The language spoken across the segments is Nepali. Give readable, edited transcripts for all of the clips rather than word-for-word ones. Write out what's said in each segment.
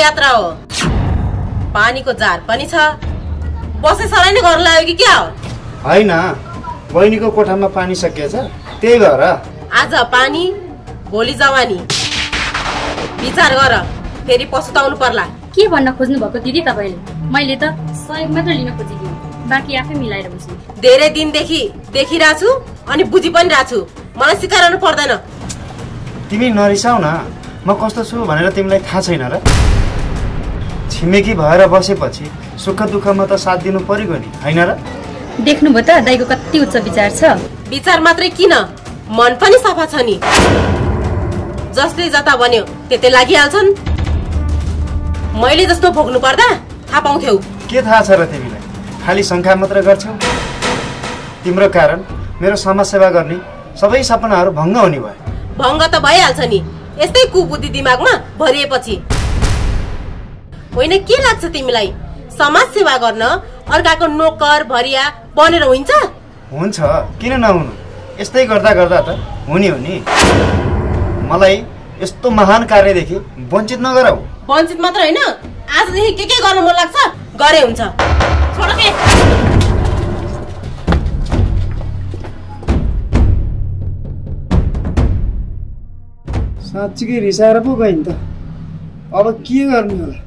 यात्रा हो। पानीको जार पनि छ, बसे सराइ नै गर्न लाग्यो कि क्या हो? हैन, बहिनीको कोठामा पानी सकिएछ, त्यही भएर। आज पानी, भोलि जवानी। विचार गर, फेरि पछुताउनु पर्ला। के भन्न खोज्नु भएको दिदी तपाईले? मैले त सहयोग मात्र लिन खोजेकी हो, बाँकी आफै मिलाएर बस्छु। धेरै दिनदेखि देखिरहेको छु अनि बुझि पनि रहेको छु, मलाई सिकाउनु पर्दैन। तिमी नरिसाउ न, म कस्तो छु भनेर तिमीलाई थाहा छैन र? छिमेकी भएर बसेपछि सुख दुःखमा त साथ दिनु पर्यो नि, हैन र? देख्नुभयो त दाइको कति उच्च विचार छ। विचार मात्रै किन, मन पनि सफा छ नि। जसले जता भन्यो त्यतै लागिहाल्छन्। मैले जस्तो भोग्नु पर्दा थाहा पाउँथ्यौ। के थाहा छ र तिमीलाई? खाली शङ्का मात्र गर्छौ। तिम्रो कारण मेरो समाज सेवा गर्ने सबै सपनाहरू भङ्ग हुने भयो। भङ्ग त भइहाल्छ नि, यस्तै कुबुद्धि दिमागमा भरिएपछि। होइन, के लाग्छ तिमीलाई समाज सेवा गर्न अर्काको नोकर भरिया बनेर हुन्छ? हुन्छ, किन नहुनु? यस्तै गर्दा गर्दा त हुने हो नि। मलाई यस्तो महान कार्यदेखि वञ्चित नगराऊ। वञ्चित मात्र होइन, आजदेखि के गर्न मन लाग्छ गरे हुन्छ। छोड के। साँच्चीकै रिसाएर पो गयो नि त। अब के गर्नु होला?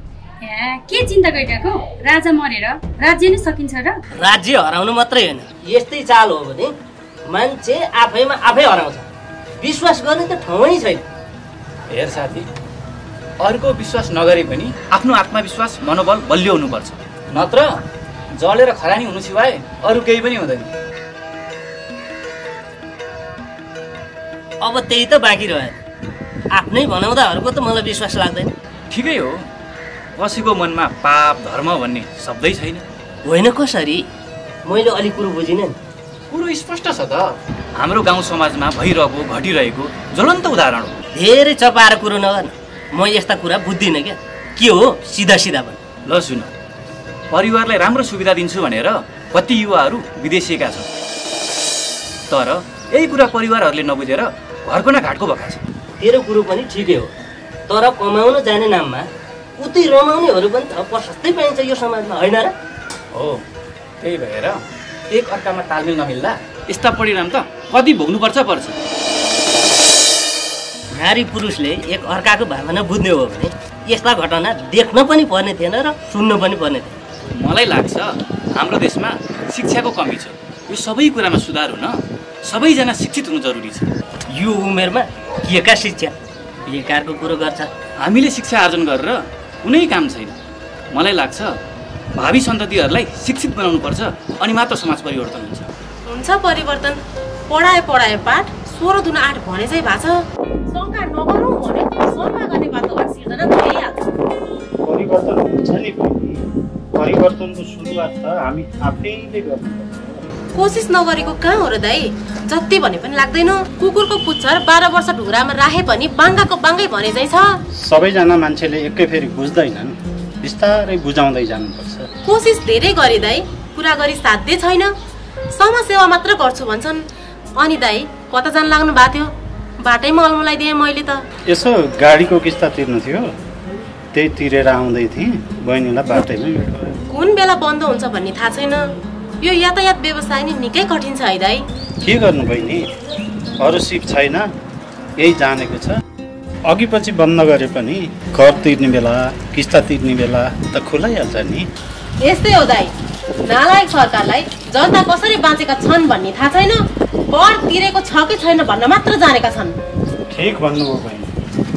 के चिन्ता गरिरहेको? राजा मरेर राज्य नै सकिन्छ र? राज्य हराउनु मात्रै होइन, यस्तै चाल हो भने मान्छे आफैमा आफै हराउँछ। विश्वास गर्ने त ठाउँै छैन। हेर साथी, अरूको विश्वास नगरे पनि आफ्नो आत्मविश्वास मनोबल बलियो हुनुपर्छ, नत्र जलेर खरानी हुनु सिवाय अरू केही पनि हुँदैन। अब त्यही त बाँकी रह्यो, आफ्नै भनाउँदाहरूको त मलाई विश्वास लाग्दैन। ठिकै हो, कसैको मनमा पाप धर्म भन्ने शब्दै छैन। होइन कसरी? मैले अलिक कुरो बुझिनँ नि। कुरो स्पष्ट छ त, हाम्रो गाउँ समाजमा भइरहेको घटिरहेको ज्वलन्त उदाहरण हो। धेरै चपाएर कुरो नगर्नु, म यस्ता कुरा बुझ्दिनँ क्या। के हो सिधा सिधा भन्। ल सुन, परिवारलाई राम्रो सुविधा दिन्छु भनेर कति युवाहरू विदेशिएका छन्, तर यही कुरा परिवारहरूले नबुझेर घरको न घाटको भएका छन्। तेरो कुरो पनि ठिकै हो, तर कमाउन जाने नाममा उतै रमाउनेहरू पनि त प्रशस्तै पाइन्छ यो समाजमा, होइन र? हो, त्यही भएर एक अर्कामा तालमेल नमिल्दा यस्ता परिणाम त कति भोग्नुपर्छ पर्छ। नारी पुरुषले एक अर्काको भावना बुझ्ने हो भने यस्ता घटना देख्न पनि पर्ने थिएन र सुन्न पनि पर्ने थिएन। मलाई लाग्छ हाम्रो देशमा शिक्षाको कमी छ। यो सबै कुरामा सुधार हुन सबैजना शिक्षित हुनु जरुरी छ। यो उमेरमा के का शिक्षा? बेकारको कुरो गर्छ। हामीले शिक्षा आर्जन गरेर कुनै काम छैन। मलाई लाग्छ भावी सन्ततिहरूलाई शिक्षित बनाउनु पर्छ, अनि मात्र समाज परिवर्तन हुन्छ। हुन्छ परिवर्तन, पढाए पाठ 16 दुना 8 भने चाहिँ भएको छ। शङ्का नगरौँ भने शङ्का गर्ने वातावरण सिर्जना भइहाल्छ। परिवर्तन हुन्छ नि बहिनी, परिवर्तनको सुरुवात त हामी आफैले गर्नुपर्छ। कोसिस नगरेको कहाँ हो र दाइ? जति भने पनि लाग्दैन। कुकुरको पुच्छर 12 वर्ष ढुङ्गामा राखे पनि बाङ्गाको बाङ्गै भने चाहिँ छ। सबैजना मान्छेले एकै फेरि बुझ्दैनन्, बिस्तारै बुझाउँदै जानुपर्छ। कोसिस धेरै गरे दाइ, पुरा गरी साध्य छैन। समाज सेवा मात्र गर्छु भन्छन्। अनि दाइ कता जान लाग्नु भएको थियो? बाटैमा अल्मलाइदिएँ मैले त। यसो गाडीको किस्ता तिर्नु थियो, त्यही तिरेर आउँदै थिएँ, बहिनीलाई बाटैमै भेट भयो। कुन बेला बन्द हुन्छ भन्ने थाहा छैन। यो यातायात व्यवसाय नि निकै कठिन छ है दाइ। के गर्नु बहिनी, अरू सिप छैन, यही जानेको छ। अघि पछि बन्द गरे पनि कर तिर्ने बेला किस्ता तिर्ने बेला त खुलाइहाल्छ नि। यस्तै हो दाइ, नालायक सरकारलाई जनता कसरी बाँचेका छन् भन्ने थाहा छैन। कर तिरेको छ कि छैन भन्न मात्र जानेका छन्। ठिक भन्नुभयो बहिनी,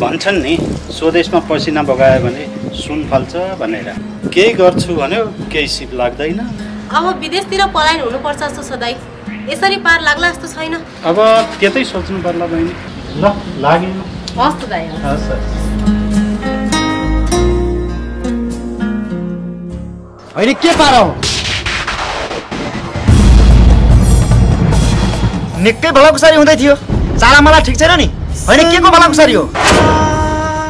भन्छन् नि स्वदेशमा पसिना बगायो भने सुन फल्छ भनेर। केही गर्छु भन्यो केही सिप लाग्दैन। अब विदेशतिर पलायन हुनुपर्छ जस्तो छ दाइ। यसरी पार लाग्ला जस्तो छैन। अब त्यतै सोच्नु पर्ला बहिनी। ल लाग्यो। हस् त दाइ। हस्। होइन के पारा हो? निकै भलाकुसारी हुँदै थियो, चालामाला ठिक छैन नि। होइन के को भलाकुसारी हो?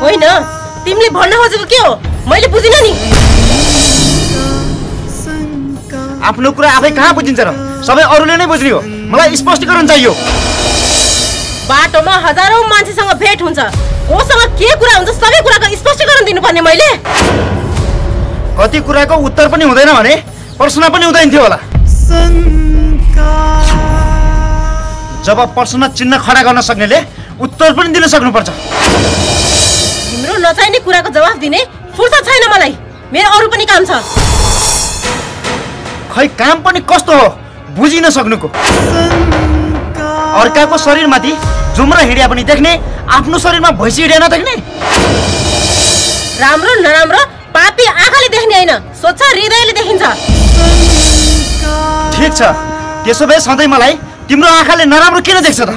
होइन, तिमीले भन्न खोजेको के हो? मैले बुझिन नि। आफ्नो कुरा आफै कहाँ बुझिन्छ र? सबै अरूले नै बुझ्ने हो। मलाई स्पष्टीकरण चाहियो। बाटोमा हजारौं मान्छेसँग भेट हुन्छ, मसँग के कुरा हुन्छ सबै कुराको स्पष्टीकरण दिनुपर्ने मैले। कति कुराको उत्तर पनि हुँदैन भने प्रश्न पनि हुँदैन थियो होला। जब प्रश्न चिन्ह खडा गर्न सक्नेले उत्तर पनि दिन सक्नुपर्छ। तिम्रो नचाहिने कुराको जवाफ दिने फुर्सद छैन मलाई। मेरो अरू पनि काम छ। खै काम पनि कस्तो हो बुझिन सक्नुको। अर्काको शरीरमाथि जुम्रा हिँड्या पनि देख्ने, आफ्नो शरीरमा भैँसी हिँड्या नदेख्ने। राम्रो नराम्रो पापी आँखाले देख्ने होइन, स्वच्छ हृदयले देखिन्छ। ठिक छ, त्यसो भए सधैँ मलाई तिम्रो आँखाले नराम्रो किन देख्छ त?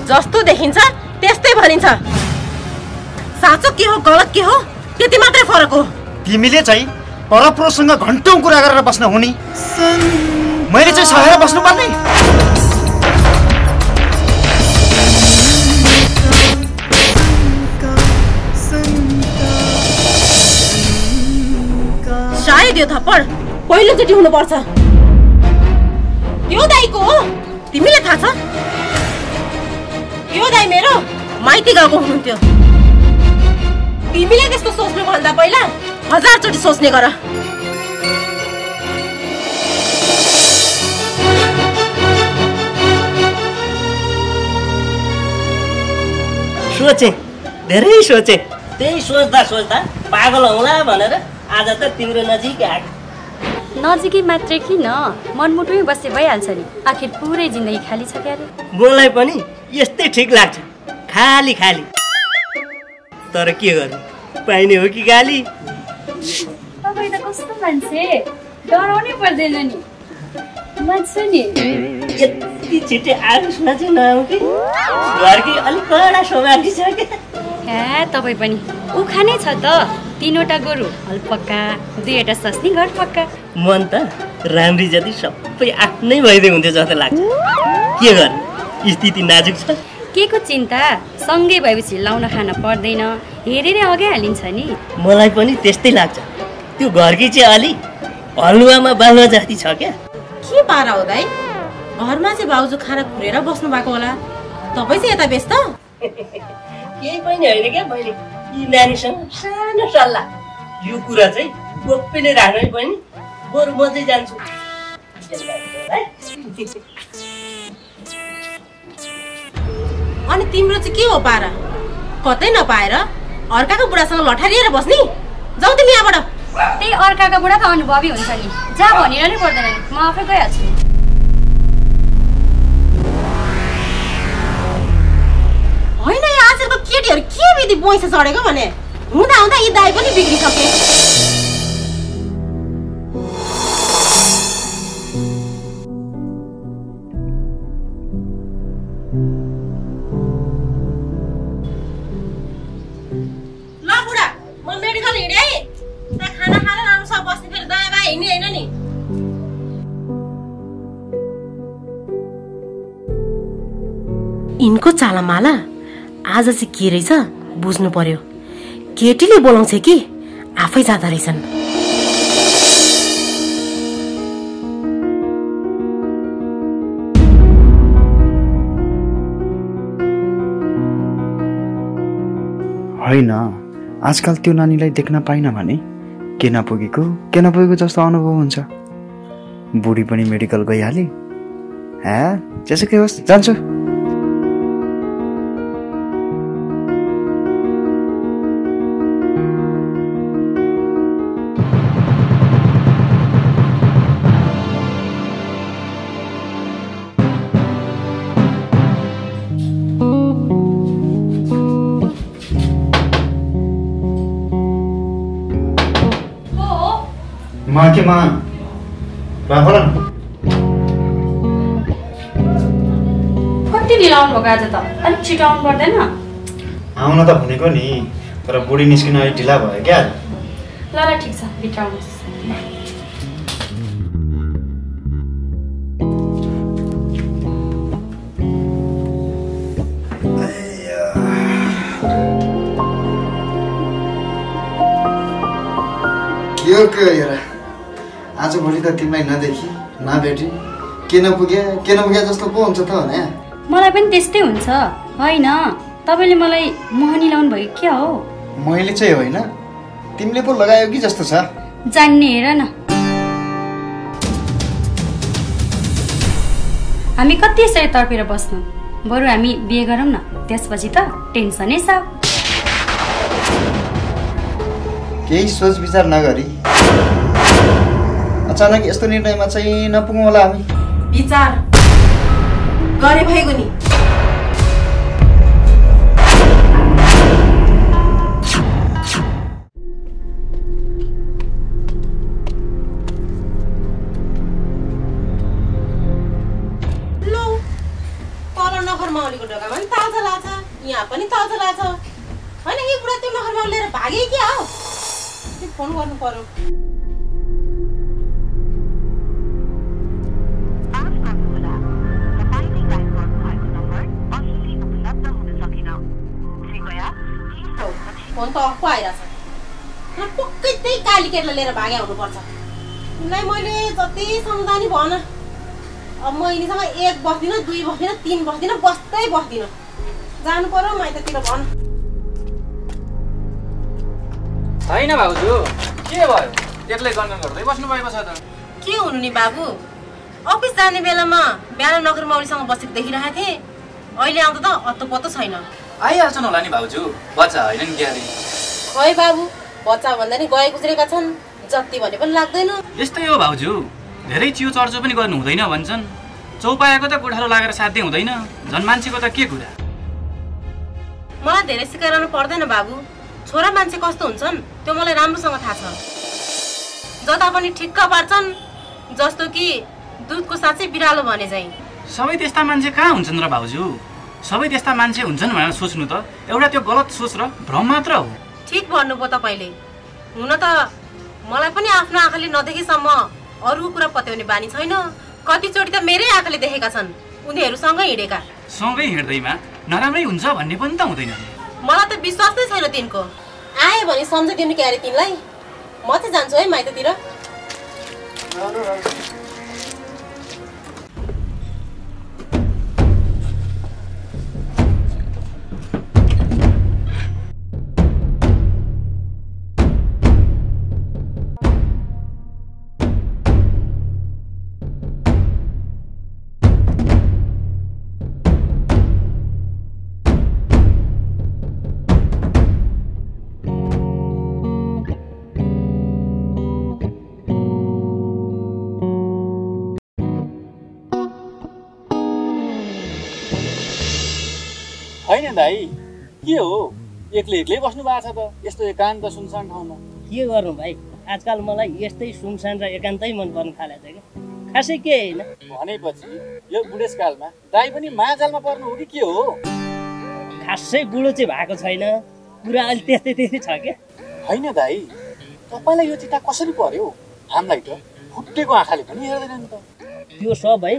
जस्तो देखिन्छ त्यस्तै भनिन्छ। साँचो के हो गलत के हो त्यति मात्रै फरक हो। तिमीले चाहिँ परपुरुषसँग घन्टौँ कुरा गरेर बस्न हुने, मैले चाहिँ सहेर बस्नु पर्ने। सायद यो थप्पड पहिलोचोटि हुनुपर्छ। यो दाइको हो, तिमीले थाहा छ? यो दाइ मेरो माइती गएको हुनुहुन्थ्यो। तिमीले त्यस्तो सोच्नु भन्दा पहिला 1000 चोटि सोच्ने गर। सोचे, धेरै सोचे। त्यही सोच्दा सोच्दा पागल होला भनेर आज त तिम्रो नजिक आएको। नजिकै मात्रै किन, मनमुटुमै बसे भइहाल्छ नि। आखिर पुरै जिन्दगी खाली छ क्यारे। मलाई पनि यस्तै ठिक लाग्छ, खाली खाली। तर के गर्नु, पाइने हो कि गाली। तपाईँ त कस्तो मान्छे, डराउनै पर्दैन नि। मान्छु नि। यति छिट्टै आरुसमा चाहिँ नआऊ कि, घरकी अलिक कडा सोमाली छ क्या। ए तपाईँ पनि उखानै छ त, 3वटा गोरु हलपक्का, 2वटा सस्नी घर पक्का। मन त राम्री जति सबै आफ्नै भइदियो हुन्थ्यो जस्तो लाग्छ। के गर्नु, स्थिति नाजुक छ। के को चिन्ता, सँगै भएपछि लाउन खान पर्दैन, हेरेर अघि हालिन्छ नि। मलाई पनि त्यस्तै लाग्छ। त्यो घरकी चाहिँ अलि हलुवामा बालुवा जति छ क्या। के पारा हो दाइ, घरमा चाहिँ बाउजू खाना खुरेर बस्नु भएको होला, तपाईँ चाहिँ यता व्यस्त। केही पनि होइन क्या बहिनी, यी नानीसँग सानो सल्लाह। यो कुरा चाहिँ गोप्य नै राख्नु है बहिनी, बरु म चाहिँ जान्छु। अनि तिम्रो चाहिँ के हो पारा, कतै नपाएर अर्काको बुढासँग लठारिएर बस्ने? जाऊ तिमी यहाँबाट। त्यही अर्काको बुढा त अनुभवी हुन्छ नि, जा भनिरहनै पर्दैन नि, म आफै गइहाल्छु। होइन यो आजकलको केटीहरू के विधि पैसा चढेको भने हुँदा हुँदा यी दाइ पनि बिग्रिसके। ल बुढा, म मेडिकल हिँडेँ है, त्यहाँ खाना खाएर राम्रोसँग बस्ने, फेरि दया भए हिँड्ने होइन नि। यिनको चालामाला आज चाहिँ के रहेछ बुझ्नु पर्यो। केटीले बोलाउँछ कि आफै जाँदा रहेछन्। होइन, आजकल त्यो नानीलाई देख्न पाइन भने के नपुगेको जस्तो अनुभव हुन्छ। बुढी पनि मेडिकल गइहाले। त्यसो के होस्, जान्छु। माकेमा राखोला कति ढिलो आउनु भएको आज त, अलिक छिटो आउनु पर्दैन? आउन त भनेको नि, तर बुढी निस्किन अलिक ढिला भयो क्या। ल ल ठिक छ, भित्र आउनुहोस्। के हेर, आजभोलि त तिमीलाई नदेखि नभेटी के नपुग्या जस्तो पो हुन्छ त भने। मलाई पनि त्यस्तै हुन्छ, होइन, तपाईँले मलाई मोहनी लाउनु भयो क्या हो? मैले चाहिँ होइन, तिमीले पो लगायो कि जस्तो छ। जान्ने हेर न, हामी कति यसरी तर्पेर बस्नु, बरु हामी बिहे गरौँ न, त्यसपछि त टेन्सनै छ। केही सोच विचार नगरी अचानक यस्तो निर्णयमा चाहिँ नपुगौँ होला हामी। विचार गरे भएको नि। नखरमाउलीको ढोकामा पनि ताजा लाग्छ, यहाँ पनि ताजा लाग्छ होइन? यो कुरा त्यो नखरमाउली लिएर भागे क्या हो? फोन गर्नु पर्यो। फोन त अफ आइरहेछ, पक्कै त्यही काली केटलाई लिएर भागे हुनुपर्छ। तिमीलाई मैले जति सम्झाउँ नि भन, अब म यिनीसँग 1 बस्दिनँ, 2 बस्दिनँ, 3 बस्दिनँ, बस्दै बस्दिनँ। जानु पर्यो माइततिर भन। होइन भाउजू, के भयो? एक्लै गनगन गर्दै बस्नु भएको छ त। के हुनु नि बाबु, अफिस जाने बेलामा बिहान नखरमाउलीसँग बसेको देखिरहेको थिएँ, अहिले आउँदा त अत्तो छैन। आइहाल्छन् होला नि भाउजू, बच्चा होइन नि क्यारे। खै बाबु, बच्चा भन्दा नि गए गुज्रेका छन्, जति भने पनि लाग्दैन। यस्तै हो भाउजू, धेरै चियो चर्चो पनि गर्नु हुँदैन भन्छन्। चौपायाको त गोठालो लागेर साध्य हुँदैन, झन् मान्छेको त के कुरा। मलाई धेरै सिकाउनु पर्दैन बाबु, छोरा मान्छे कस्तो हुन्छन् त्यो मलाई राम्रोसँग थाहा छ। जता पनि ठिक्क पार्छन्, जस्तो कि दुधको साँच्चै बिरालो भने चाहिँ। सबै त्यस्ता मान्छे कहाँ हुन्छन् र भाउजू? सबै त्यस्ता मान्छे हुन्छन् भनेर सोच्नु त एउटा त्यो गलत सोच र भ्रम मात्र हो। ठिक भन्नुभयो तपाईँले। हुन त मलाई पनि आफ्नो आँखाले नदेखेसम्म अरूको कुरा पत्याउने बानी छैन। कतिचोटि त मेरै आँखाले देखेका छन्, उनीहरूसँगै हिँडेका। सँगै हिँड्दैमा नराम्रै हुन्छ भन्ने पनि त हुँदैन। मलाई त विश्वास नै छैन तिनको। आयो भने सम्झिदिनु के अरे तिमीलाई। म चाहिँ जान्छु है माइततिर। होइन दाइ, के हो एक्लै एक्लै बस्नु भएको छ त यस्तो एकान्त सुनसान ठाउँमा? के गर्नु भाइ, आजकल मलाई यस्तै सुनसान र एकान्तै मन पर्न थालेको छ कि खासै के होइन। भनेपछि यो बुढेसकालमा दाइ पनि मायाजालमा पर्नु हो कि के हो? खासै बुढो चाहिँ भएको छैन, कुरा अलि त्यस्तै छ क्या। होइन दाइ, तपाईँलाई यो चिता कसरी पर्यो? हामीलाई त फुटेको आँखाले पनि हेर्दैन नि त। त्यो सब है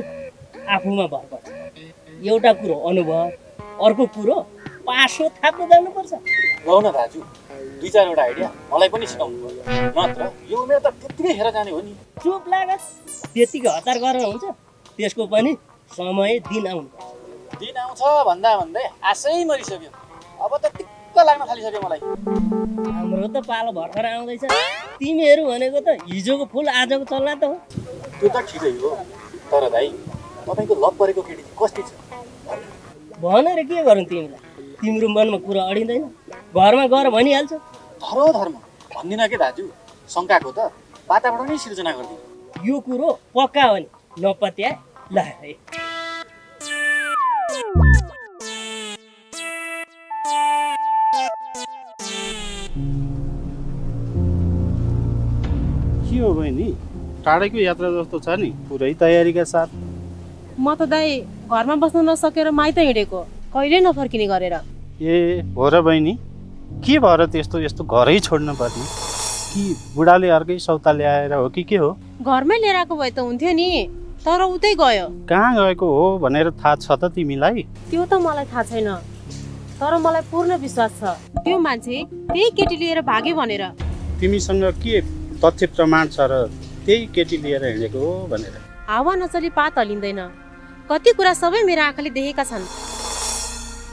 आफूमा भर पर्छ। एउटा कुरो अनुभव, अर्को कुरो पासो थाप्नु जानुपर्छ। लौ न दाजु, 2-4वटा आइडिया मलाई पनि सिकाउनु पर्यो, नत्र यो उमेर त त्यत्तिकै हेर जाने हो नि। चुप लागत, त्यतिकै हतार गरेर हुन्छ? त्यसको पनि समय दिन आउनु। दिन आउँछ भन्दा भन्दै आशै मरिसक्यो। अब त टिक्क लाग्न थालिसक्यो मलाई। हाम्रो त पालो भर्खर आउँदैछ, तिमीहरू भनेको त हिजोको फुल आजको चल्ला त हो। त्यो त ठिकै हो, तर दाइ तपाईँको लभ गरेको केटी कति छ भनेर के गरौँ तिमीलाई? तिम्रो मनमा कुरा अडिँदैन, घरमा गएर भनिहाल्छ। धर्म भन्दिनँ के दाजु, शङ्काको त वातावरण नै सिर्जना गरिदिनु। यो कुरो पक्का हो नि, नपत्या ल है। के हो बहिनी, टाढैको यात्रा जस्तो छ नि, पुरै तयारीका साथ। म त दाइ घरमा बस्न नसकेर माइत हिँडेको, कहिले नफर्किने गरेर। ए हो र बहिनी, के भएर यस्तो घरै छोड्नु पर्ने? कि बुढाले अर्कै सौता ल्याएर हो कि के हो? घरमै लिएर आएको भए त हुन्थ्यो नि, तर उतै गयो। कहाँ गएको हो भनेर थाहा छ त तिमीलाई? त्यो त मलाई थाहा छैन, तर मलाई पूर्ण विश्वास छ त्यो मान्छे त्यही केटी लिएर भाग्यो भनेर। तिमीसँग के तथ्य प्रमाण छ र त्यही केटी लिएर हिँडेको हो भनेर? हावा नचली पात हलिँदैन, कति कुरा सबै मेरो आँखाले देखेका छन्।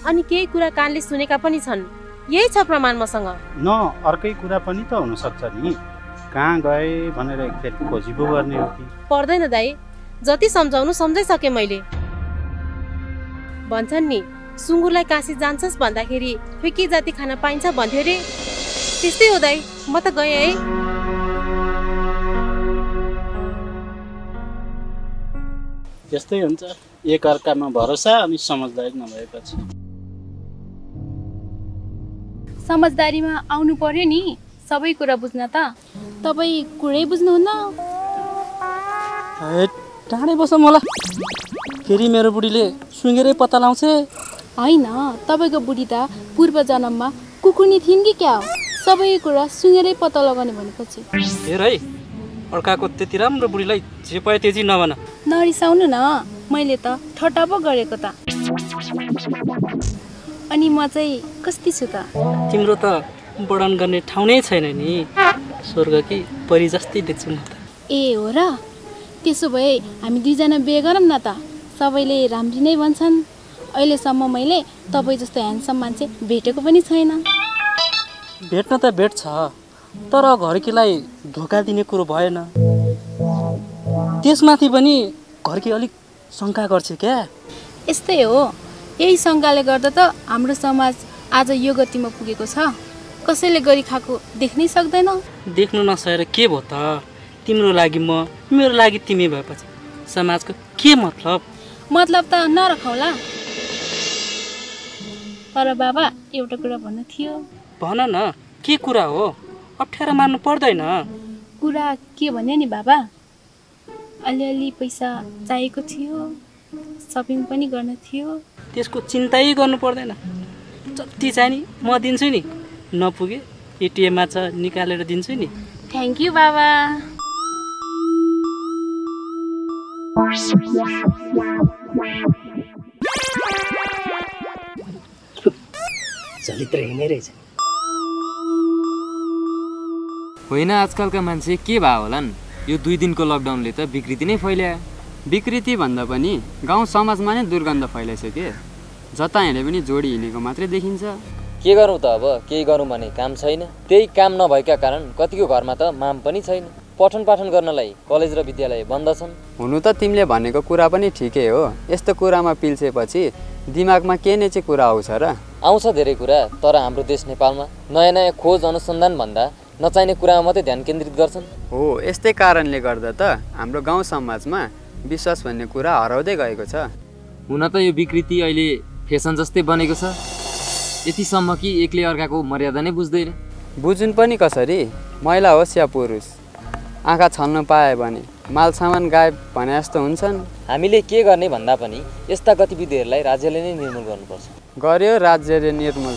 अनि केही कुरा कानले सुनेका पनि छन्। यही छ प्रमाण मसँग। न अर्कै कुरा पनि त हुनसक्छ नि। कहाँ गए भनेर एकखेप खोजी पो गर्ने हो कि? पर्दैन दाइ, जति सम्झाउनु सम्झाइसकेँ मैले। भन्छन् नि सुँगुरलाई काशी जान्छस् भन्दाखेरि खोइ के जाति खान पाइन्छ भन्थ्यो रे। त्यस्तै हो दाइ, म त गएँ है। त्यस्तै हुन्छ, एकअर्कामा भरोसा अनि समझदारी नभएपछि। समझदारीमा आउनु पर्यो नि, सबै कुरा बुझ्न त। तपाईँ कुरै बुझ्नुहुन्न। टाढै बस मलाई, फेरि मेरो बुढीले सुँगेरै पत्ता लाउँछ। होइन, तपाईँको बुढी त पूर्व जन्ममा कुकुर्नी थिइन् कि क्या हो? सबै कुरा सुँगेरै पत्ता लगाउने भनेपछि। हेर है, अर्काको त्यति राम्रो बुढीलाई जे पाए त्यति नभन। नरिसाउनु न, मैले त ठट्टा पो गरेको त। अनि म चाहिँ कस्ती छु त? तिम्रो त वर्णन गर्ने ठाउँ नै छैन नि। स्वर्ग कि परी जस्तै देख्छु म त। ए हो र? त्यसो भए हामी दुईजना बिहे गरौँ न त। सबैले राम्री नै भन्छन्। अहिलेसम्म मैले तपाईँ जस्तो ह्यान्डसम मान्छे भेटेको पनि छैन। भेट्न त भेट्छ, तर घरकीलाई धोका दिने कुरो भएन। त्यसमाथि पनि घरकी अलिक शङ्का गर्छ क्या। यस्तै हो, यही शङ्काले गर्दा त हाम्रो समाज आज यो गतिमा पुगेको छ। कसैले गरी खाएको देख्नै सक्दैन। देख्नु नसकेर के भयो त? तिम्रो लागि म, मेरो लागि तिमी भएपछि समाजको के मतलब? मतलब त नरखाउला। तर बाबा, एउटा कुरा भन्नु थियो। भन न, के कुरा हो? अप्ठ्यारो मान्नु पर्दैन। कुरा के भन्यो नि बाबा, अलिअलि पैसा चाहिएको थियो, सपिङ पनि गर्न थियो। त्यसको चिन्तै गर्नु पर्दैन। जति चाहियो नि म दिन्छु नि। नपुगे एटिएममा छ, निकालेर दिन्छु नि। थ्याङ्क यू बाबा। चलित्र हिँड्ने रहेछ। होइन, आजकलका मान्छे के भयो होलान्? यो 2 दिनको लकडाउनले त विकृति नै फैल्यायो। विकृति भन्दा पनि गाउँ समाजमा नै दुर्गन्ध फैलाइसक्यो। जता हिँडे पनि जोडी हिँडेको मात्रै देखिन्छ। के गरौँ त अब? केही गरौँ भने काम छैन। त्यही काम नभएका कारण कतिको घरमा त माम पनि छैन। पठन पाठन गर्नलाई कलेज र विद्यालय बन्द छन्। हुनु त तिमीले भनेको कुरा पनि ठिकै हो। यस्तो कुरामा पिल्छेपछि दिमागमा के नै चाहिँ कुरा आउँछ र? आउँछ धेरै कुरा, तर हाम्रो देश नेपालमा नयाँ नयाँ खोज अनुसन्धान भन्दा नचाहिने कुरामा मात्रै ध्यान केन्द्रित गर्छन्। हो, यस्तै कारणले गर्दा त हाम्रो गाउँ समाजमा विश्वास भन्ने कुरा हराउँदै गएको छ। हुन त यो विकृति अहिले फेसन जस्तै बनेको छ। यतिसम्म कि एकले अर्काको मर्यादा नै बुझ्दैन। बुझ्नु पनि कसरी? महिला होस् या पुरुष, आँखा छल्न पाए भने माल सामान गायब भने जस्तो हुन्छन्। हामीले के गर्ने भन्दा पनि यस्ता गतिविधिहरूलाई राज्यले नै निर्मूल गर्नुपर्छ। गर्यो राज्यले निर्मूल।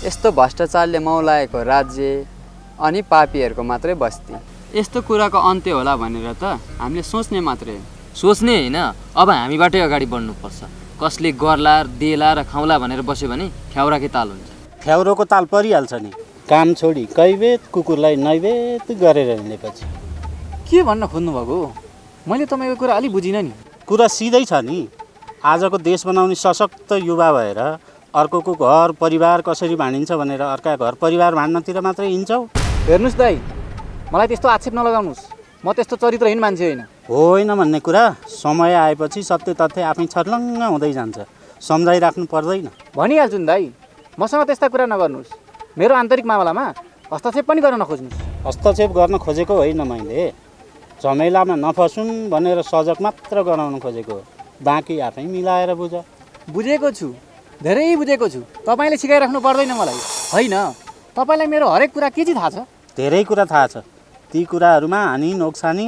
यस्तो भ्रष्टाचारले मौलाएको राज्य अनि पापीहरूको मात्रै बस्ती। यस्तो कुराको अन्त्य होला भनेर त हामीले सोच्ने मात्रै हो। सोच्ने होइन, अब हामीबाटै अगाडि बढ्नुपर्छ। कसले गर्ला देला र खाउला भनेर बस्यो भने ख्याउराकै ताल हुन्छ। ख्याउरोको ताल परिहाल्छ नि। काम छोडी कैवेत कुकुरलाई नैवेत गरेर हिँडेपछि। के भन्न खोज्नुभएको? मैले तपाईँको कुरा अलि बुझिनँ नि। कुरा सिधै छ नि। आजको देश बनाउने सशक्त युवा भएर अर्कोको घर परिवार कसरी भाँडिन्छ भनेर अर्का घर परिवार भाँड्नतिर मात्रै हिँड्छौ। हेर्नुहोस् दाइ, मलाई त्यस्तो आक्षेप नलगाउनुहोस्। म त्यस्तो चरित्रहीन मान्छे होइन। होइन भन्ने कुरा समय आएपछि सत्य तथ्य आफै छर्लङ्ग हुँदै जान्छ। सम्झाइराख्नु पर्दैन। भनिहाल्छु नि दाइ, मसँग त्यस्ता कुरा नगर्नुहोस्। मेरो आन्तरिक मामलामा हस्तक्षेप पनि गर्न नखोज्नुहोस्। हस्तक्षेप गर्न खोजेको होइन, मैले झमेलामा नफसुन् भनेर सजग मात्र गराउन खोजेको हो। बाँकी आफै मिलाएर बुझ। बुझेको छु, धेरै बुझेको छु। तपाईँले सिकाइराख्नु पर्दैन मलाई। होइन, तपाईँलाई मेरो हरेक कुरा के चाहिँ थाहा छ? धेरै कुरा थाहा छ। ती कुराहरूमा हानि नोक्सानी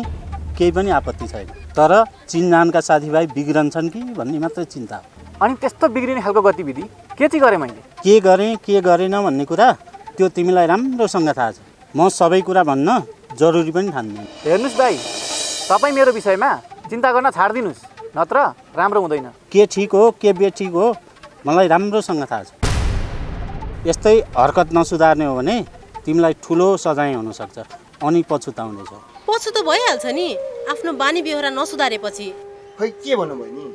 केही पनि आपत्ति छैन, तर चिनजानका साथीभाइ बिग्रन्छन् कि भन्ने मात्रै चिन्ता हो। अनि त्यस्तो बिग्रिने खालको गतिविधि के चाहिँ गरेँ मैले? के गरेँ के गरेन भन्ने कुरा त्यो तिमीलाई राम्रोसँग थाहा छ। म सबै कुरा भन्न जरुरी पनि ठान्दिनँ। हेर्नुहोस् दाइ, तपाईँ मेरो विषयमा चिन्ता गर्न छाडिदिनुहोस्, नत्र राम्रो हुँदैन। के ठिक हो के बेठिक हो मलाई राम्रोसँग थाहा छ। यस्तै हरकत नसुधार्ने हो भने तिमीलाई ठुलो सजाय हुनसक्छ अनि पछुताउनेछौ। पछि त भइहाल्छ नि, आफ्नो बानी बेहोरा नसुधारेपछि। खै के भन्नुभयो नि?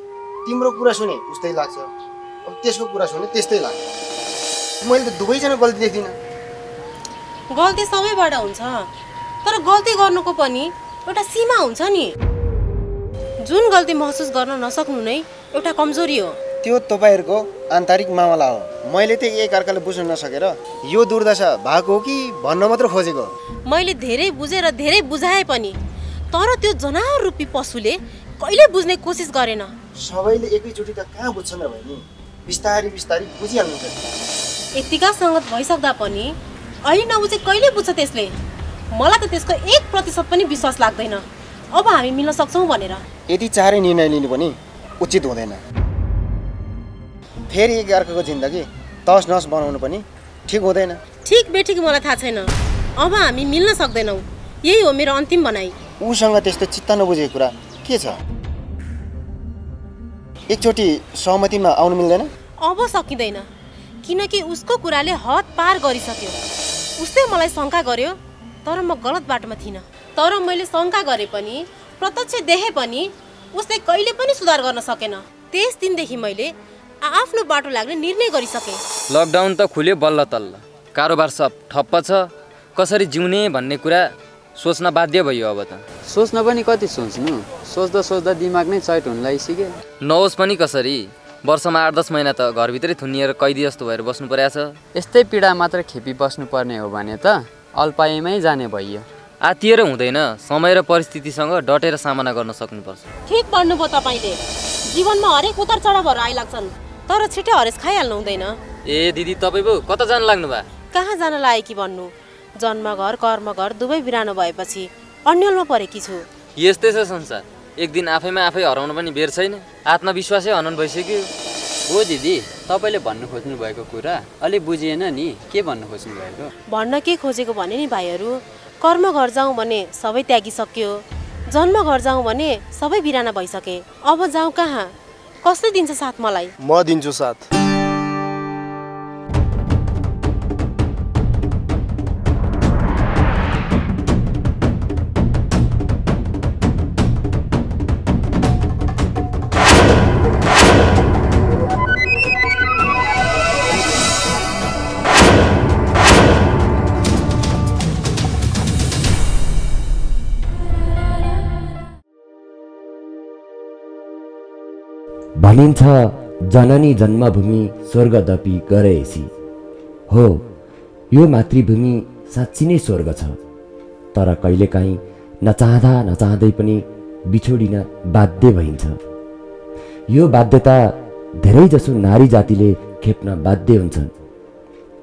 तिम्रो कुरा सुने उस्तै लाग्छ। अब त्यसको कुरा सुने त्यस्तै लाग्यो। मैले त दुवैजना गल्ती देख्दिनँ। गल्ती सबैबाट हुन्छ, तर गल्ती गर्नुको पनि एउटा सीमा हुन्छ नि। जुन गल्ती महसुस गर्न नसक्नु नै एउटा कमजोरी हो। त्यो तपाईहरुको आन्तरिक मामला हो। मैले त एकअर्काले बुझ्न नसकेर यो दुर्दशा भएको हो कि भन्न मात्र खोजेको। मैले धेरै बुझेर धेरै बुझाए पनि तर त्यो जनावर रूपी पशुले कहिले बुझ्ने कोसिस गरेन। सबैले एकैचोटि त कहाँ बुझ्छन् र बहिनी, बिस्तारी बिस्तारी बुझिहाल्नु पर्छ। यतिका संगत भइसक्दा पनि अहिले नबुझे कहिले बुझ्छ त्यसले? मलाई त त्यसको 1% पनि विश्वास लाग्दैन अब हामी मिल्न सक्छौं भनेर। यति चाँडै निर्णय लिनु पनि उचित हुँदैन। फेरि एकअर्काको जिन्दगी तस नस बनाउनु पनि ठिक हुँदैन। ठिक बेठिक मलाई थाहा छैन, अब हामी मिल्न सक्दैनौं, यही हो मेरो अन्तिम भनाइ। उसँग त्यस्तो चित्त नबुझेको कुरा के छ? एकचोटि सहमतिमा आउनु मिल्दैन? अब सकिँदैन, किनकि उसको कुराले हद पार गरिसक्यो। उसले मलाई शंका गर्यो तर म गलत बाटोमा थिइनँ। तर मैले शंका गरे पनि प्रत्यक्ष देखे पनि उसले कहिले पनि सुधार गर्न सकेन। त्यस दिनदेखि मैले आफ्नो बाटो लाग्ने निर्णय गरिसके। लकडाउन त खुल्यो बल्ल तल्ल, कारोबार सब ठप्प छ, कसरी जिउने भन्ने कुरा सोच्न बाध्य भयो। अब त सोच्न पनि कति सोच्नु, सोच्दा सोच्दा दिमाग नै चैट हुन लागिसक्यो। नहोस् पनि कसरी, वर्षमा 8-10 महिना त घरभित्रै थुनिएर कैदी जस्तो भएर बस्नु परेछ। यस्तै पीडा मात्र खेपी बस्नुपर्ने हो भने त अल्पायमै जाने भइयो। आतिएर हुँदैन, समय र परिस्थितिसँग डटेर सामना गर्न सक्नुपर्छ। ठिक भन्नुभयो तपाईले, जीवनमा हरेक उतार चढावहरू आइलाग्छन्, तर छिटै हरेस खाइहाल्नु हुँदैन। ए दिदी, तपाईँ पो कता जान लाग्नु भा? कहाँ जान लागेकी भन्नु, जन्मघर कर्मघर दुवै बिरानो भएपछि अन्यलमा परेकी छु। यस्तै छ संसार, एक दिन आफैमा आफै हराउन पनि बेर छैन, आत्मविश्वासै हनन भइसक्यो। हो दिदी, तपाईले भन्नु खोज्नु भएको कुरा अलि बुझिएन नि, के भन्नु खोज्नु भएको? भन्न के खोजेको भने नि भाइहरू, कर्म घर जाउँ भने सबै त्यागिसक्यो, जन्म घर जाउँ भने सबै बिराना भइसके, अब जाउँ कहाँ? कसले दिन्छ साथ मलाई? म दिन्छु साथ। भनिन्छ जननी जन्मभूमि स्वर्गदपि गरेपछि। हो, यो मातृभूमि साँच्ची नै स्वर्ग छ, तर कहिलेकाहीँ नचाहँदा नचाहँदै पनि बिछोडिन बाध्य भइन्छ। यो बाध्यता धेरैजसो नारी जातिले खेप्न बाध्य हुन्छन्।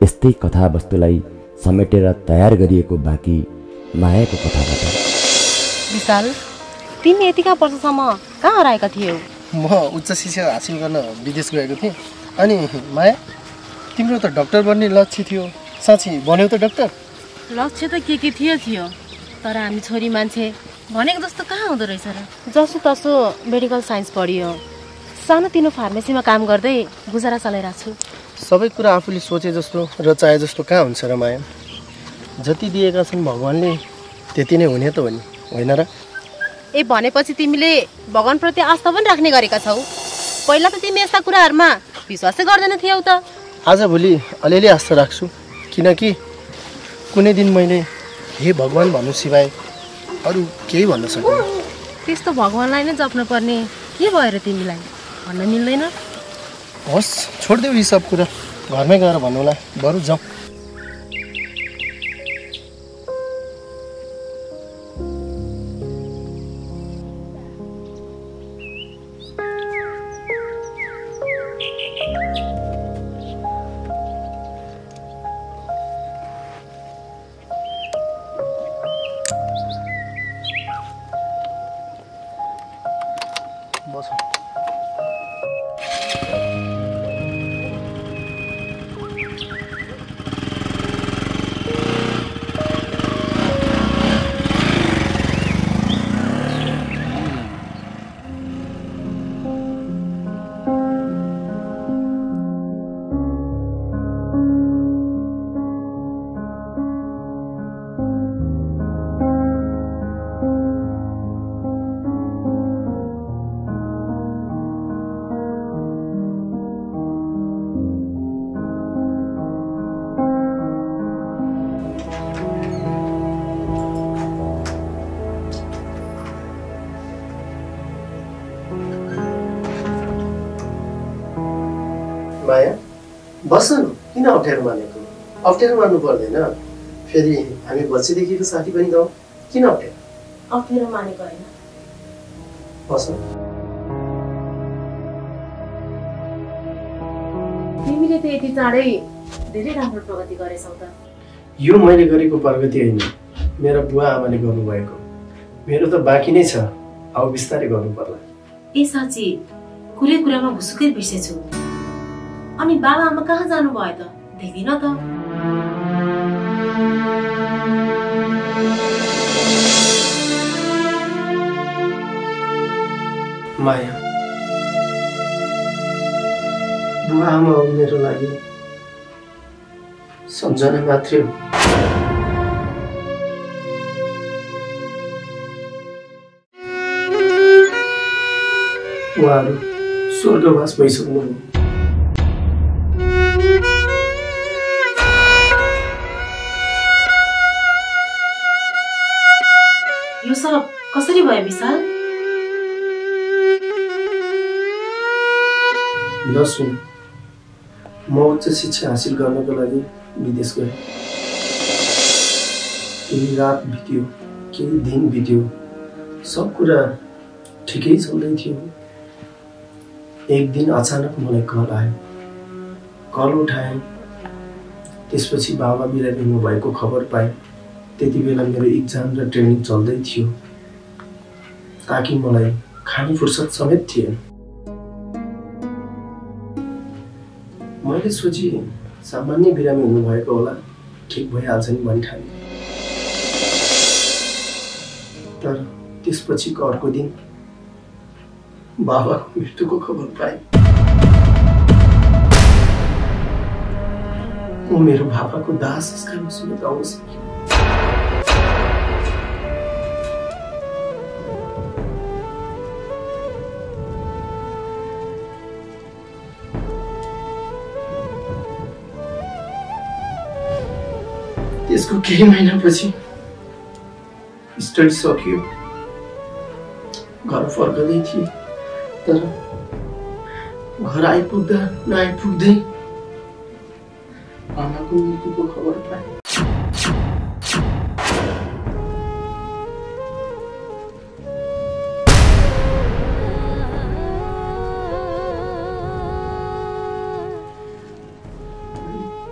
यस्तै कथावस्तुलाई समेटेर तयार गरिएको बाँकी मायाको कथाबाट। विशाल, तिमी यतिका वर्षसम्म कहाँ हराएका थियौ? म उच्च शिक्षा हासिल गर्न विदेश गएको थिएँ। अनि माया, तिम्रो त डाक्टर बन्ने लक्ष्य थियो, साँच्ची बन्यौ त डाक्टर? लक्ष्य त के थियो, तर हामी छोरी मान्छे भनेको जस्तो कहाँ हुँदो रहेछ र। जसो तसो मेडिकल साइन्स पढियो, सानोतिनो फार्मेसीमा काम गर्दै गुजारा चलाइरहेको छु। सबै कुरा आफूले सोचे जस्तो र चाहे जस्तो कहाँ हुन्छ र माया? जति दिएका छन् भगवान्ले त्यति नै हुने त हो नि, होइन र? ए, भनेपछि तिमीले भगवानप्रति आस्था पनि राख्ने गरेका छौ। पहिला त तिमी यस्ता कुराहरूमा विश्वासै गर्दैन थियौ त। आजभोलि अलिअलि आस्था राख्छु, किनकि कुनै दिन मैले हे भगवान् भन्नु सिवाय अरू केही भन्न सक्दिनँ। त्यस्तो भगवानलाई नै जप्नु पर्ने के भयो र तिमीलाई? भन्न मिल्दैन? होस्, छोडिदेऊ यी सब कुरा, घरमै गएर भन्नुला, बरु जाउँ। बस न, किन अप्ठ्यारो मानेको? अप्ठ्यारो मान्नु पर्दैन। फेरि हामी बच्चैदेखिको साथी पनि त हौ, किन अप्ठ्यारो? अप्ठ्यारो मानेको होइन। बस न। तिमीले त यति चाँडै धेरै राम्रो प्रगति गरेछौ त। यो मैले गरेको प्रगति होइन, मेरा बुवा आमाले गर्नुभएको। मेरो त बाँकी नै छ, अब बिस्तारै गर्नु पर्ला। ए साँच्ची कुरै कुरामा भुसुकै बिर्सेछु। अनि बाबा आमा कहाँ जानुभयो त? देख्दिन त। माया, बुवा आमा हो मेरो लागि सम्झना मात्रै हो। उहाँहरू स्वर्गवास भइसक्नुभयो। यो सब कसरी भयो विशाल? ल सुन, म उच्च शिक्षा हासिल गर्नको लागि विदेश गएँ। केही रात बित्यो, केही दिन बित्यो, सब कुरा ठिकै चल्दै थियो। एक दिन अचानक मलाई कल आयो। कल उठाएँ, त्यसपछि बाबा बिरामी भएको खबर पाएँ। त्यति बेला मेरो इक्जाम र ट्रेनिङ चल्दै थियो, ताकि मलाई खाने फुर्सद समेत थिएन। मैले सोची सामान्य बिरामी हुनुभएको होला, ठिक भइहाल्छ नि भनी ठाने। तर त्यसपछिको अर्को दिन बाबाको मृत्युको खबर पाएँ। म मेरो बाबाको दाह संस्कारमा समेत आउन सकेँ। त्यसको केही महिनापछि स्टडी सकियो, घर फर्कदै थिए। तर घर आइपुग्दा नआइपुग्दै आमाको मृत्युको खबर पाएँ।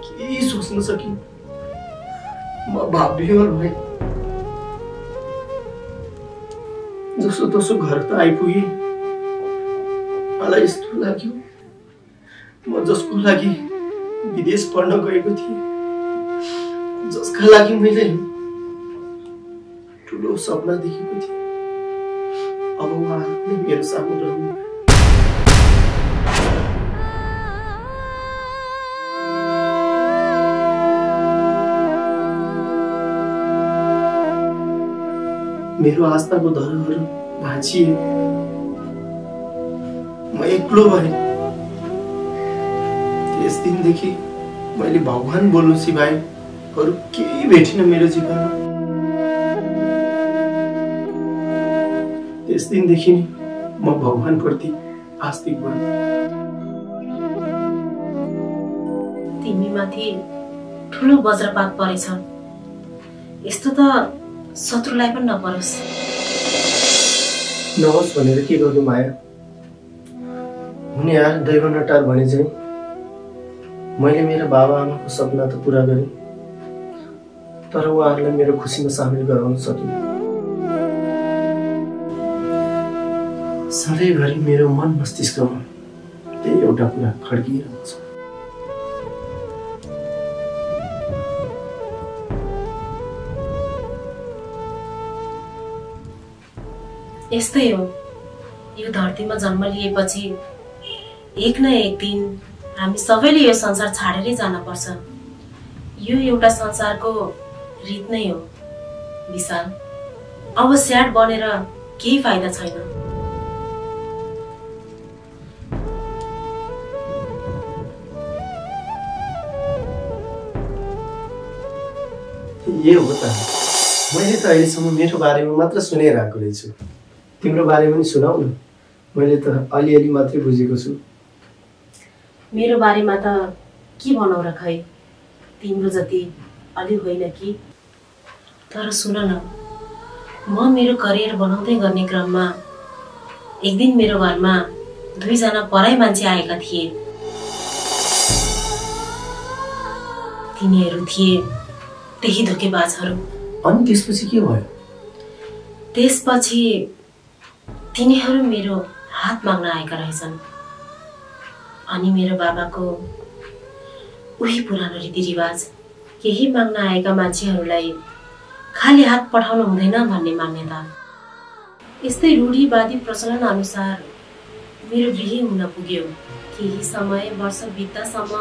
केही सोच्न सकिनँ, म भावविह्वल भएँ। जसो तसो घर त आइपुगेँ। मलाई यस्तो लाग्यो, म जसको लागि विदेश पढ्न गएको थिएँ, जसका लागि मैले ठुलो सपना देखेको थिएँ, अब उहाँले मेरो सामु रहनु। मेरो आस्थाको धरोहर भाँचिए। म एक्लो भएँ। त्यस दिनदेखि मैले भगवान बोल्नु सिवाय अरू केही भेटिनँ मेरो जीवनमा। त्यस दिनदेखि नै म भगवानप्रति आस्तिक भएँ। तिमीमाथि ठुलो वज्रपात परेछ। यस्तो त शत्रुलाई पनि नपरोस्। नहोस् भनेर के गर्नु माया? हुने यार दैव नटार भने चाहिँ मैले मेरो बाबा आमाको सपना त पुरा गरेँ, तर उहाँहरूलाई मेरो खुसीमा सामेल गराउन सकिनँ। सधैँभरि मेरो मन मस्तिष्कमा त्यही एउटा कुरा खड्किरहन्छ। यस्तै हो, यो धरतीमा जन्म लिएपछि एक न एक दिन हामी सबैले यो संसार छाडेरै जान पर्छ। यो एउटा संसारको रीत नै हो विशाल। अब स्याड बनेर केही फाइदा छैन। ये हो त, मैले त अहिलेसम्म मेरो बारेमा मात्र सुनाइरहेको रहेछु। तिम्रो बारेमा पनि सुनाऊ न, मैले त अलिअलि मात्रै बुझेको छु। मेरो बारेमा त के भनौ र खै, तिम्रो जति अलि होइन कि। तर सुन न, म मेरो करियर बनाउँदै गर्ने क्रममा एक दिन मेरो घरमा 2 जना पराई मान्छे आएका थिए। तिनीहरू थिए त्यही धोकेबाजहरू। अनि त्यसपछि के भयो? त्यसपछि तिनीहरू मेरो हात माग्न आएका रहेछन्। अनि मेरो बाबाको उही पुरानो रीतिरिवाज, केही माग्न आएका मान्छेहरूलाई खाली हात पठाउनु हुँदैन भन्ने मान्यता। यस्तै रूढिवादी प्रचलन अनुसार मेरो बिहे हुन पुग्यो। केही समय वर्ष बित्दासम्म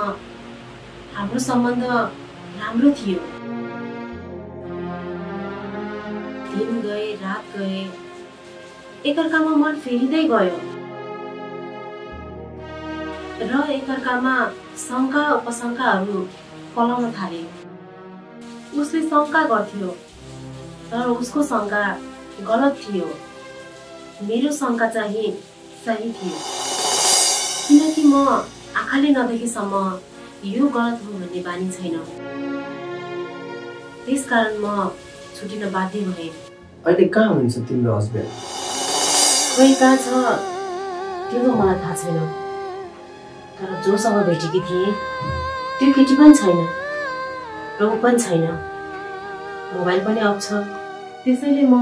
हाम्रो सम्बन्ध राम्रो थियो। दिन गए रात गए एकअर्कामा मन फेरिँदै गयो र एकअर्कामा शङ्का उपशङ्काहरू पलाउन थाले। उसले शङ्का गर्थ्यो तर उसको शङ्का गलत थियो, मेरो शङ्का चाहिँ सही थियो। किनकि म आँखाले नदेखेसम्म यो गलत हो भन्ने बानी छैन। त्यसकारण म छुटिन बाध्य भएँ। अहिले कहाँ हुनुहुन्छ तिम्रो हस्बेन्ड? खोइ कहाँ छ त्यो त मलाई थाहा छैन। तर जोसँग भेटेकी थिएँ त्यो केटी पनि छैन र ऊ पनि छैन। मोबाइल पनि आउँछ, त्यसैले म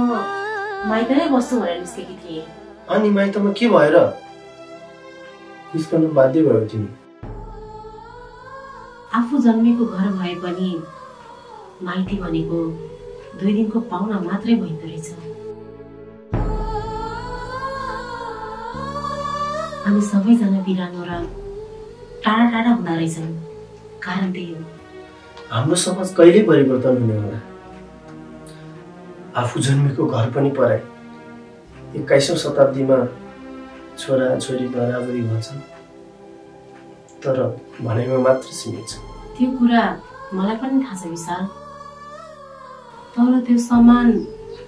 माइतमै बस्छु भनेर निस्केकी थिएँ। अनि माइतमा के भएर निस्कन बाध्य भयो तिमी? आफू जन्मेको घर भए पनि माइती भनेको 2 दिनको पाहुना मात्रै भइदो रहेछ। हामी सबैजना बिरानो र टाढा टाढा हुँदा रहेछन्। कारण त्यही हो। हाम्रो समाज कहिले परिवर्तन हुने होला? आफू जन्मेको घर पनि पराए। 21औं शताब्दीमा छोरा छोरी बराबरी भन्छन्, तर भनाइमा मात्र सीमित छ। त्यो कुरा मलाई पनि थाहा छ विशाल। तर त्यो समान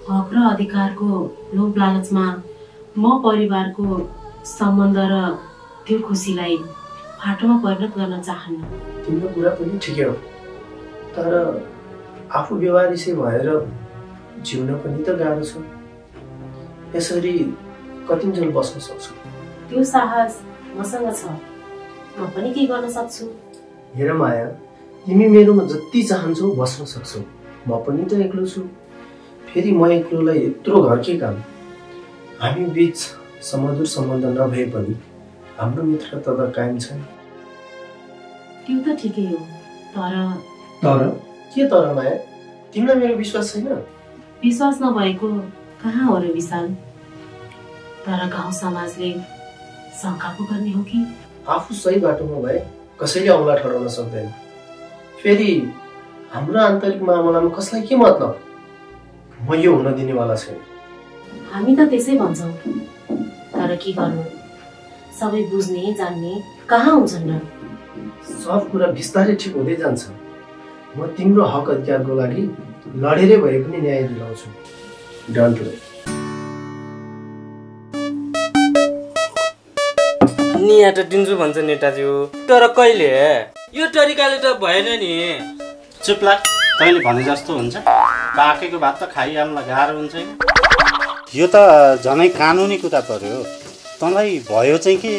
हक र अधिकारको लोभ लालचमा म परिवारको सम्बन्ध र त्यो खुसीलाई फाटोमा परिणत गर्न चाहन्न। तिम्रो कुरा पनि ठिकै हो, तर आफू व्यवहारिसे भएर जिउन पनि त गाह्रो छ। यसरी कतिन्जेल बस्न सक्छु? त्यो साहस मसँग छ, म पनि के गर्न सक्छु। हेर माया, तिमी मेरोमा जति चाहन्छौ बस्न सक्छौ। म पनि त एक्लो छु। फेरि म एक्लोलाई यत्रो घर के काम? हामी बीच समधुर सम्बन्ध नभए पनि हाम्रो मित्रता त कायम छ। त्यो त ठिकै हो, तर के तर माया? तिमीलाई मेरो विश्वास छैन? विश्वास नभएको कहाँ हो र विशाल? तर गाउँ समाजले शङ्का पो गर्ने हो कि? आफू सही बाटोमा भए कसैले औँला ठडाउन सक्दैन। फेरि हाम्रो आन्तरिक मामलामा कसलाई के मतलब? म यो हुन दिनेवाला छैन। हामी त त्यसै भन्छौँ, तर के गर्नु? सबै बुझ्ने जान्ने कहाँ हुन्छन् र? सब कुरा बिस्तारै ठिक हुँदै जान्छ। म तिम्रो हक अधिकारको लागि लडेरै भए पनि न्याय दिलाउँछु। Don't worry. निया त दिन्छु भन्छ नेताजी, तर कहिले? यो तरिकाले त भएन नि। चुप लाग, तैँले भने जस्तो हुन्छ। पाकेको भात त खाइहाल्न गाह्रो हुन्छ। यो त झनै कानुनी कुरा पर्यो। तँलाई भयो चाहिँ के?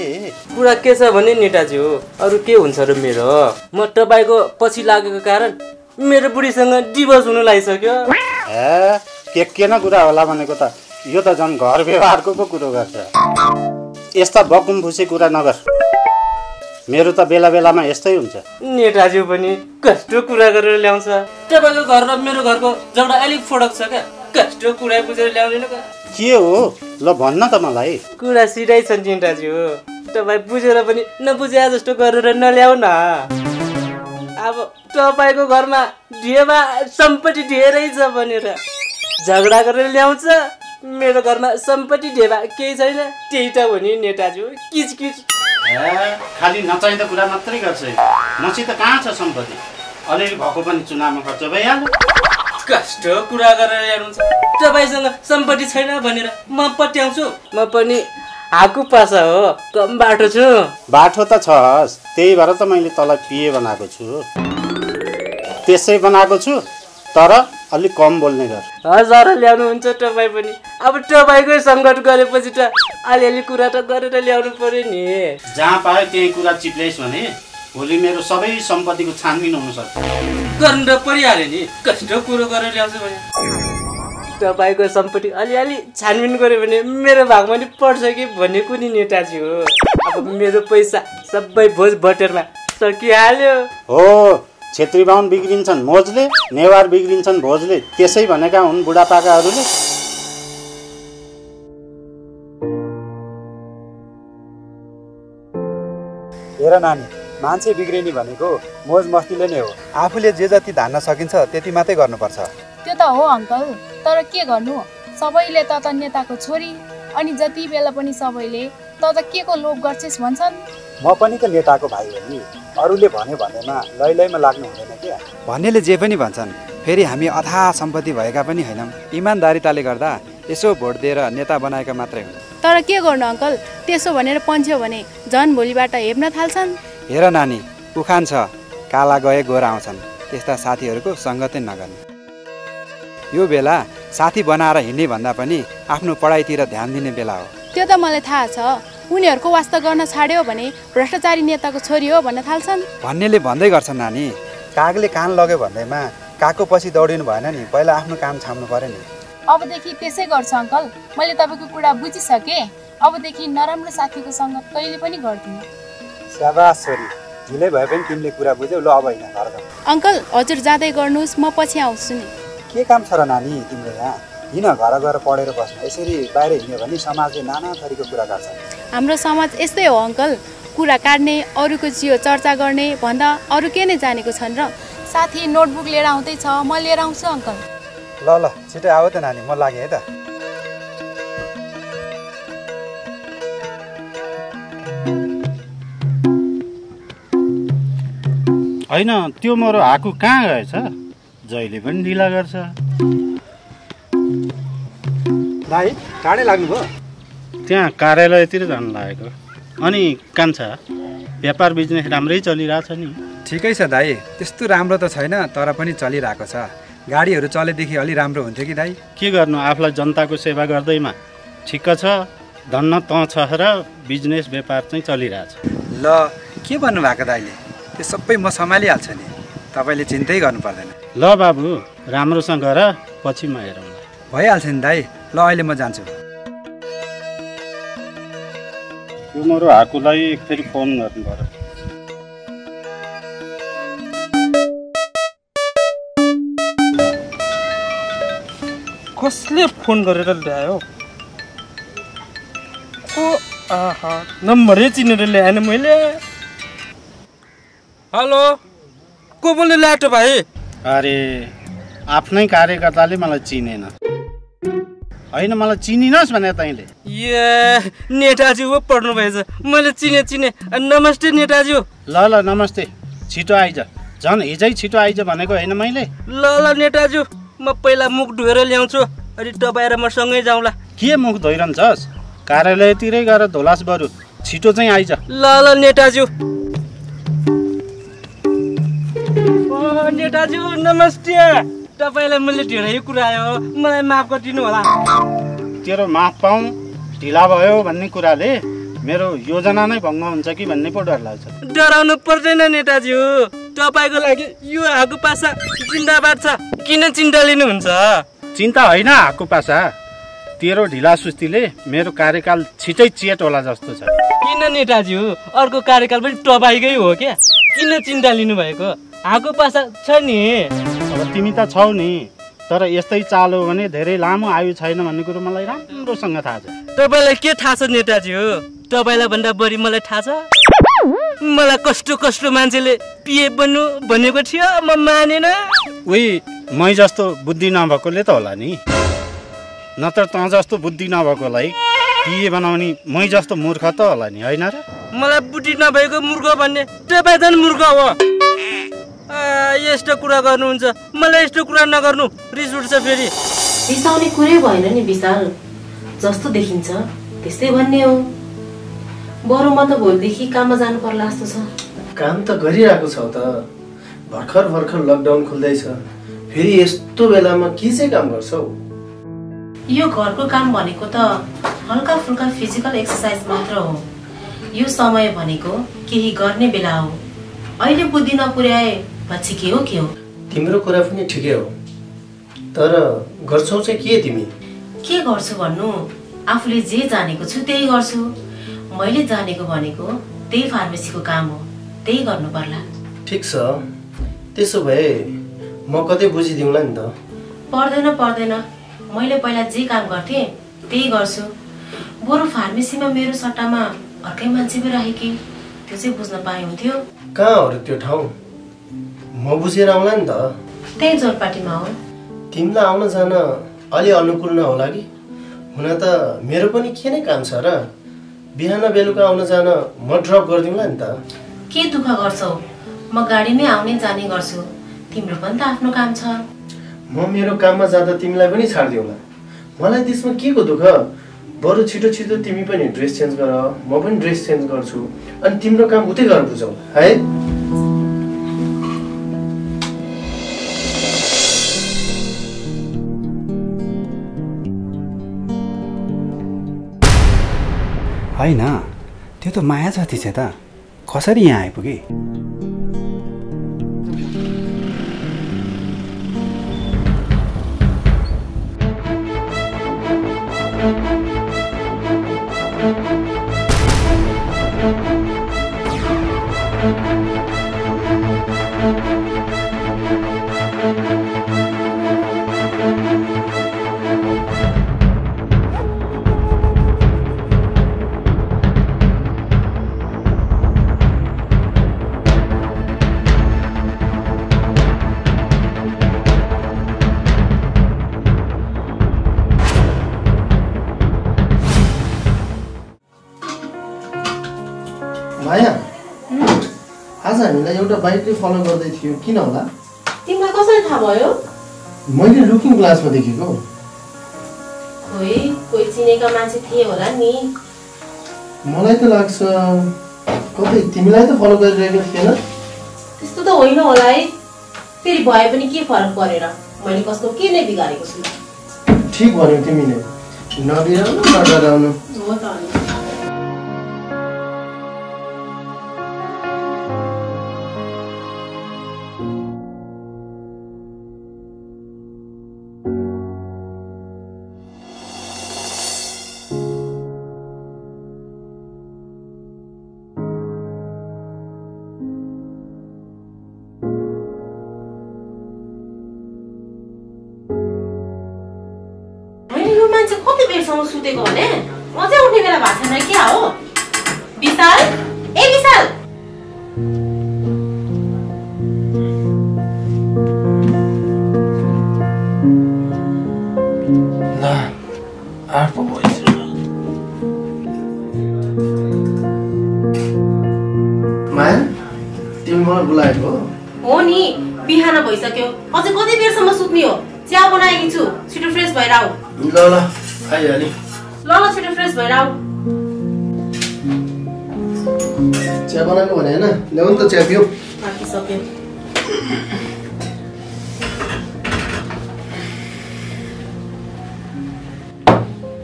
कुरा के छ भने नेताजी हो, अरू के हुन्छ र मेरो? म तपाईँको पछि लागेको कारण मेरो बुढीसँग डिभोर्स हुन लागिसक्यो। ए के न कुरा होला भनेको त यो त झन् घर व्यवहारको पो कुरो गर्छ। यस्ता बकुम भुसे कुरा नगर। मेरो त बेला बेलामा यस्तै हुन्छ। नेताजी पनि कस्तो कुरा गरेर ल्याउँछ। तपाईँको घर र मेरो घरको झगडा अलिक फरक छ क्या? कस्तो कुरा बुझेर ल्याउँदैन का? के हो ल भन्न त मलाई। कुरा सिधै छ नेताजी हो, तपाईँ बुझेर पनि नबुझे जस्तो गरेर नल्याउ न। अब तपाईँको घरमा ढेबा सम्पत्ति धेरै छ भनेर झगडा गरेर ल्याउँछ, मेरो घरमा सम्पत्ति ढेबा केही छैन, त्यही त हो नि नेताजी हो। किचकिच खालि नचाहिँदो कुरा मात्रै गर्छ। मसित कहाँ छ सम्पत्ति? अलिअलि भएको पनि चुनावमा खर्च भइहाल्यो। कस्तो कुरा गरेर ल्याउनुहुन्छ? तपाईँसँग सम्पत्ति छैन भनेर म पत्याउँछु। म पनि हाकु पासा हो, कम बाटो छु। बाटो त छस्, त्यही भएर त मैले तँलाई पिए बनाएको छु। त्यसै बनाएको छु, तर अलिक कम बोल्ने गर। हजार ल्याउनुहुन्छ तपाईँ पनि। अब तपाईँकै सङ्कट गरेपछि त अलिअलि कुरा त गरेर ल्याउनु पर्यो नि। जहाँ पायो त्यही कुरा चिप्ल्याइस् भने भोलि मेरो सबै सम्पत्तिको छानबिन हुन सक्छ। गर्नु त परिहाल्यो नि, कस्तो कुरो गरेर ल्याउँछ भने। तपाईँको सम्पत्ति अलिअलि छानबिन गऱ्यो भने मेरो भागमा नि पर्छ कि भनेको नि नेताजी हो। अब मेरो पैसा सबै भोज भटेरमा सकिहाल्यो। हो, छेत्री बाहुन बिग्रिन्छन् मोजले, नेवार बिग्रिन्छन् भोजले, त्यसै भनेका हुन् बुढापाकाहरूले। हेर नानी, मान्छे बिग्रिने भनेको मोज मस्तीले नै हो। आफूले जे जति धान्न सकिन्छ त्यति मात्रै गर्नुपर्छ। त्यो त हो अङ्कल, तर के गर्नु, सबैले त नेताको छोरी, अनि जति बेला पनि सबैले त के को लोभ गर्छस् भन्छन्। म पनि त नेताको भाइ हो नि, अरूले भन्यो भनेमा लैलैमा लाग्नु हुँदैन क्या। भन्नेले जे पनि भन्छन्, फेरि हामी अथाह सम्पत्ति भएका पनि होइनौँ। इमान्दारिताले गर्दा यसो भोट दिएर नेता बनाएका मात्रै हुन्। तर के गर्नु अङ्कल, त्यसो भनेर पन्छ्यो भने झन् भोलिबाट हेप्न थाल्छन्। हेर नानी, उखान छ, काला गए गोरा आउँछन्। त्यस्ता साथीहरूको सङ्गतै नगर्नु। यो बेला साथी बनाएर हिँड्ने भन्दा पनि आफ्नो पढाइतिर ध्यान दिने बेला हो। त्यो त मलाई थाहा छ, उनीहरूको वास्ता गर्न छाड्यो भने भ्रष्टाचारी नेताको छोरी हो भन्न थाल्छन्। भन्नेले भन्दै गर्छन् नानी, कागले कान लग्यो भन्दैमा कागको पछि दौडिनु भएन नि, पहिला आफ्नो काम छाम्नु पर्यो नि। अबदेखि त्यसै गर्छु अङ्कल, मैले तपाईँको कुरा बुझिसकेँ। अबदेखि नराम्रो साथीको सङ्गत कहिले पनि गर्दिनँ। शाबास छोरी, ढिलै भए पनि तिमीले कुरा बुझ्यौ। ल अब होइन, घर जाऊ। अङ्कल हजुर जाँदै गर्नुहोस्, म पछि आउँछु नि। के काम छ र नानी तिम्रो यहाँ? हिँड, घर गएर पढेर बस्नु। यसरी बाहिर हिँड्यो भने समाजले नाना थरीको कुरा गर्छ। हाम्रो समाज यस्तै हो अङ्कल, कुरा काट्ने, अरूको जियो चर्चा गर्ने भन्दा अरू के नै जानेको छन् र। साथी नोटबुक लिएर आउँदैछ, म लिएर आउँछु अङ्कल। ल ल, छिटो आऊ त नानी, म लागेँ है त। होइन, त्यो मेरो हाकु कहाँ गएछ? जहिले पनि ढिला गर्छ। दाइ, टाढै लाग्नुभयो? त्यहाँ कार्यालयतिर जानु लागेको। अनि कान्छा, व्यापार बिजनेस राम्रै चलिरहेछ नि? ठिकै छ दाइ, त्यस्तो राम्रो त छैन, तर पनि चलिरहेको छ। गाडीहरू चलेदेखि अलि राम्रो हुन्थ्यो कि दाइ। के गर्नु, आफूलाई जनताको सेवा गर्दैमा ठिक्क छ। धन्न त छ र बिजनेस व्यापार चाहिँ चलिरहेछ। ल, के भन्नुभएको दाइले? त्यो सबै म सम्हालिहाल्छु नि, तपाईँले चिन्तै गर्नु पर्दैन। ल बाबु, राम्रोसँग गर, पछि म हेरौँला। भइहाल्छ नि दाइ। ल अहिले म जान्छु। यो मेरो हाकुलाई एकचोटि फोन गर्नु पर्यो। कसले फोन गरेर ल्यायो? नम्बरै चिनेर ल्याएन मैले। हेलो, को बोल्नु ल्याटो भाइ? अरे आफ्नै कार्यकर्ताले मलाई चिनेन। होइन, मलाई चिनिनस् भने तैँले। ए नेताजी हो पढ्नु भएछ, मैले चिने। नमस्ते नेताजी। ल ल, नमस्ते। छिटो आइज, झन् हिजै छिटो आइज भनेको होइन मैले? ल नेताजी, म पहिला मुख धोएर ल्याउँछु, अनि तपाईँ र म सँगै जाउँला। के मुख धोइरहन्छस्? कार्यालयतिरै गएर धोलास बरु, छिटो चाहिँ आइज। ल नेताजी। नेताजी नमस्ते। तपाईँलाई मैले धेरै कुरायो, मलाई माफ गरिदिनु होला। तेरो माफ पाऊँ ढिला भयो भन्ने कुराले मेरो योजना नै भङ्ग हुन्छ कि भन्ने पो डर लाग्छ। डराउनु पर्दैन नेताजी, तपाईँको लागि यो हाकु पासा जिन्दाबाद छ। किन चिन्ता लिनुहुन्छ? चिन्ता होइन हाकु पासा, तेरो ढिला सुस्तीले मेरो कार्यकाल छिटै चेट होला जस्तो छ। किन नेताजी, अर्को कार्यकाल पनि तपाईँकै हो क्या? किन चिन्ता लिनु भएको? हाकु पासा छ नि। अब तिमी त छौ नि, तर यस्तै चाल हो भने धेरै लामो आयु छैन भन्ने कुरो मलाई राम्रोसँग थाहा छ। तपाईँलाई के थाहा छ नेताजी? तपाईँलाई भन्दा बढी मलाई थाहा छ। मलाई कस्तो मान्छेले पिए बन्नु भनेको थियो, म मानेन। उही मै जस्तो बुद्धि नभएकोले त होला नि, नत्र तँ जस्तो बुद्धि नभएकोलाई पिए बनाउने मै जस्तो मूर्ख त होला नि, होइन र? मलाई बुद्धि नभएको मूर्ख भन्ने तपाईँ झन् मूर्ख हो। यस्तो कुरा गर्नुहुन्छ, मलाई यस्तो कुरा नगर्नु, रिस उठ्छ फेरि। रिसाउने कुरै भएन नि विशाल, जस्तो देखिन्छ त्यस्तै भन्ने हो। बरु म त भोलिदेखि काममा जानु पर्ला जस्तो छ। काम त गरिरहेको छौ त, भर्खर भर्खर लकडाउन खुल्दैछ, फेरि यस्तो बेलामा के चाहिँ काम गर्छौ? यो घरको काम भनेको त हल्का फुल्का फिजिकल एक्सर्साइज मात्र हो। यो समय भनेको केही गर्ने बेला हो। अहिले बुद्धि नपुर्याए पछि के हो के हो। तिम्रो कुरा पनि ठिकै हो, तर गर्छौ चाहिँ के तिमी? के गर्छु भन्नु, आफूले जे जानेको छु त्यही गर्छु। मैले जानेको भनेको त्यही फार्मेसीको काम हो, त्यही गर्नु पर्ला। ठिक छ, त्यसो भए म कतै बुझिदिउँला नि त। पर्दैन, मैले पहिला जे काम गर्थेँ त्यही गर्छु। बरु फार्मेसीमा मेरो सट्टामा अर्कै मान्छे पो राखेँ, त्यो चाहिँ बुझ्न पाए हुन्थ्यो। कहाँ हो र त्यो ठाउँ? म बुझेर आउँला नि त। त्यही जोरपाटीमा हो। तिमीलाई आउन जान अलि अनुकूल नहोला कि? हुन त मेरो पनि के नै काम छ र? बिहान बेलुका आउन जान म ड्रप गरिदिउँला नि त। के दुःख गर्छौ? म गाडीमै आउने जाने गर्छु। तिम्रो पनि त आफ्नो काम छ। म मेरो काममा जाँदा तिमीलाई पनि छाड्दिउँला। मलाई त्यसमा के को दुःख? बरु छिटो छिटो तिमी पनि ड्रेस चेन्ज गर, म पनि ड्रेस चेन्ज गर्छु, अनि तिम्रो काम उतै गरेर बुझौ है। होइन, त्यो त माया जति छ त, कसरी यहाँ आइपुगे? माया, आज हामीलाई एउटा बाइकले फलो गर्दै थियो, किन होला? तिमीलाई कसरी थाहा भयो? मैले लुकिङ ग्लासमा देखेको। खोइ, कोही चिनेका मान्छे थिए होला नि। मलाई त लाग्छ कतै तिमीलाई त फलो गरिरहेको थिएन। त्यस्तो त होइन होला है। फेरि भए पनि के फरक परेर, मैले कसको के नै बिगारेको छु। ठिक भन्यौ तिमीले, नबिराउनु नडराउनु। हो त अनि। कति बेरसम्म सुतेको भने अझै उठ्ने बेला भएको छैन क्या हो? विशाल, ए विशाल, ला 8 पो भइसक्यो। माया, तिमी मलाई बोलाएको हो नि? बिहान भइसक्यो, अझै कति बेरसम्म सुत्ने हो? चिया बनाएकी छु, छिटो फ्रेस भएर आऊ। ल आइहालेँ। ल छिटो फ्रेस भएर आऊ। चिया बनाएको भने होइन, ल्याउ नि त चिया पिऊ। पाकिसक्यो।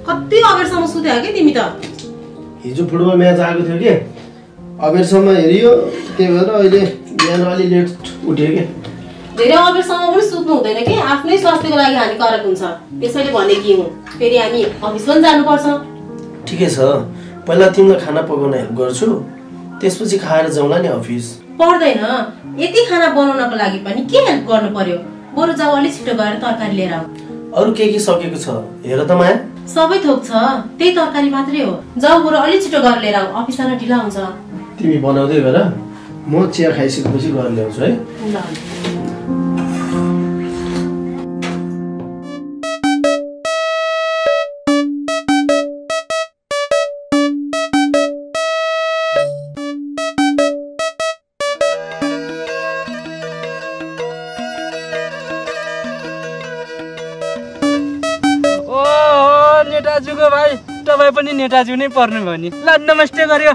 कति अबेरसम्म सुत्यो कि तिमी त? हिजो फुटबल म्याच आएको थियो कि, अबेरसम्म हेरियो, त्यही भएर अहिले बिहान अलि लेट उठ्यो कि। धेरै अबेरसम्म पनि सुत्नु हुँदैन कि, आफ्नै स्वास्थ्यको लागि हानिकारक हुन्छ। त्यसैले भनेकी हुँ, फेरि हामी अफिस पनि जानुपर्छ। ठिकै छ, पहिला तिमीलाई खाना पकाउन हेल्प गर्छु, त्यसपछि खाएर जाउँला नि अफिस। पर्दैन, यति खाना बनाउनको लागि पनि के हेल्प गर्नु पर्यो? बरु जाऊ अलि छिटो गएर तरकारी लिएर आऊ। अरू के सकेको छ हेर त माया। सबै थोक छ, त्यही तरकारी मात्रै हो। जाऊ बरु अलि छिटो गरेर लिएर आऊ, अफिस जान ढिला हुन्छ। तिमी बनाउँदै गर, म चिया खाइसकेपछि गरेर ल्याउँछु है। ल। नेताजुको भाइ, तपाईँ पनि नेताजु नै पर्नुभयो नि। ल नमस्ते गर्यो।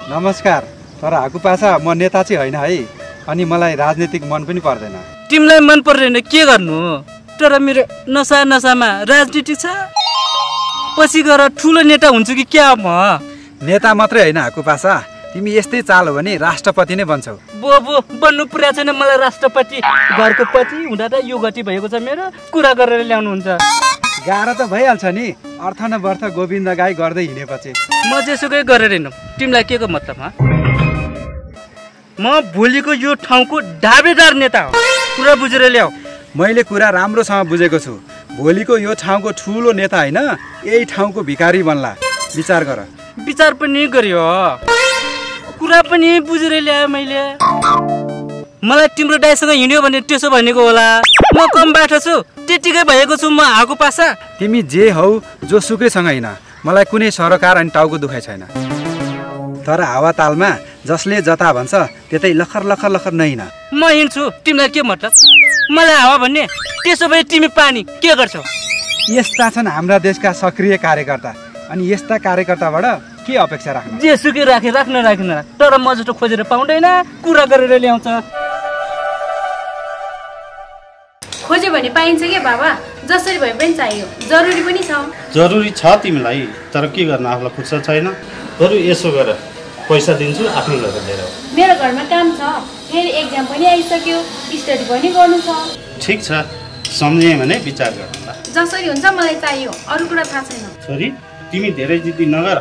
नमस्कार। तर हाकुपासा म नेता चाहिँ होइन है, अनि मलाई राजनीतिक मन पनि पर्दैन। तिमीलाई मन पर्दैन के गर्नु? तर मेरो नसामा राजनीति छ। पछि गएर ठुलो नेता हुन्छु कि क्या म? नेता मात्रै होइन हाकुपासा, तिमी यस्तै चाल हो भने राष्ट्रपति नै बन्छौ। बो बन्नु पुरा छैन मलाई राष्ट्रपति। घरको पति हुँदा त यो गति भएको छ मेरो, कुरा गरेर ल्याउनुहुन्छ। गाह्रो त भइहाल्छ नि, अर्थ न वर्थ गोविन्द गाई गर्दै हिँडेपछि। म जेसुकै गरेर हिँड्नु, तिमीलाई के को मतलब? म भोलिको यो ठाउँको दावेदार नेता हो, कुरा बुझेर ल्याऊ। मैले कुरा राम्रोसँग बुझेको छु। भोलिको यो ठाउँको ठुलो नेता होइन, यही ठाउँको भिखारी बन्ला। विचार गर। विचार पनि गर्यो, कुरा पनि बुझेर ल्याएँ मैले। मलाई तिम्रो दाइसँग हिँड्यो भने त्यसो भनेको होला। म कम बाटो छु, त्यतिकै भएको छु म हाकुपासा। तिमी जे हौ जो सुकैसँग हिँड, मलाई कुनै सरोकार अनि टाउको दुखाइ छैन। तर हावातालमा जसले जता भन्छ त्यतै लखर लखर लखर नै हिँड। म हिँड्छु, तिमीलाई के मतलब? मलाई हावा भन्ने? त्यसो भए तिमी पानी के गर्छौ? यस्ता छन् हाम्रा देशका सक्रिय कार्यकर्ता, अनि यस्ता कार्यकर्ताबाट के अपेक्षा राख्नु? जेसुकै राख्न, तर म जस्तो खोजेर पाउँदैन, कुरा गरेर ल्याउँछ। खोज्यो भने पाइन्छ के बाबा? जसरी भए पनि चाहियो, जरुरी पनि छ। जरुरी छ तिमीलाई, तर के गर्न, आफूलाई फुर्सद छैन। बरु यसो गर, पैसा दिन्छु, आफ्नो लगेर लिएर आऊ। मेरो घरमा काम छ, फेरि एक्जाम पनि आइसक्यो, स्टडी पनि गर्नु छ। ठिक छ, सम्झे भने विचार गर्नुला। जसरी हुन्छ मलाई चाहियो, अरू कुरा थाहा छैन। छोरी तिमी धेरै जिद्दी नगर।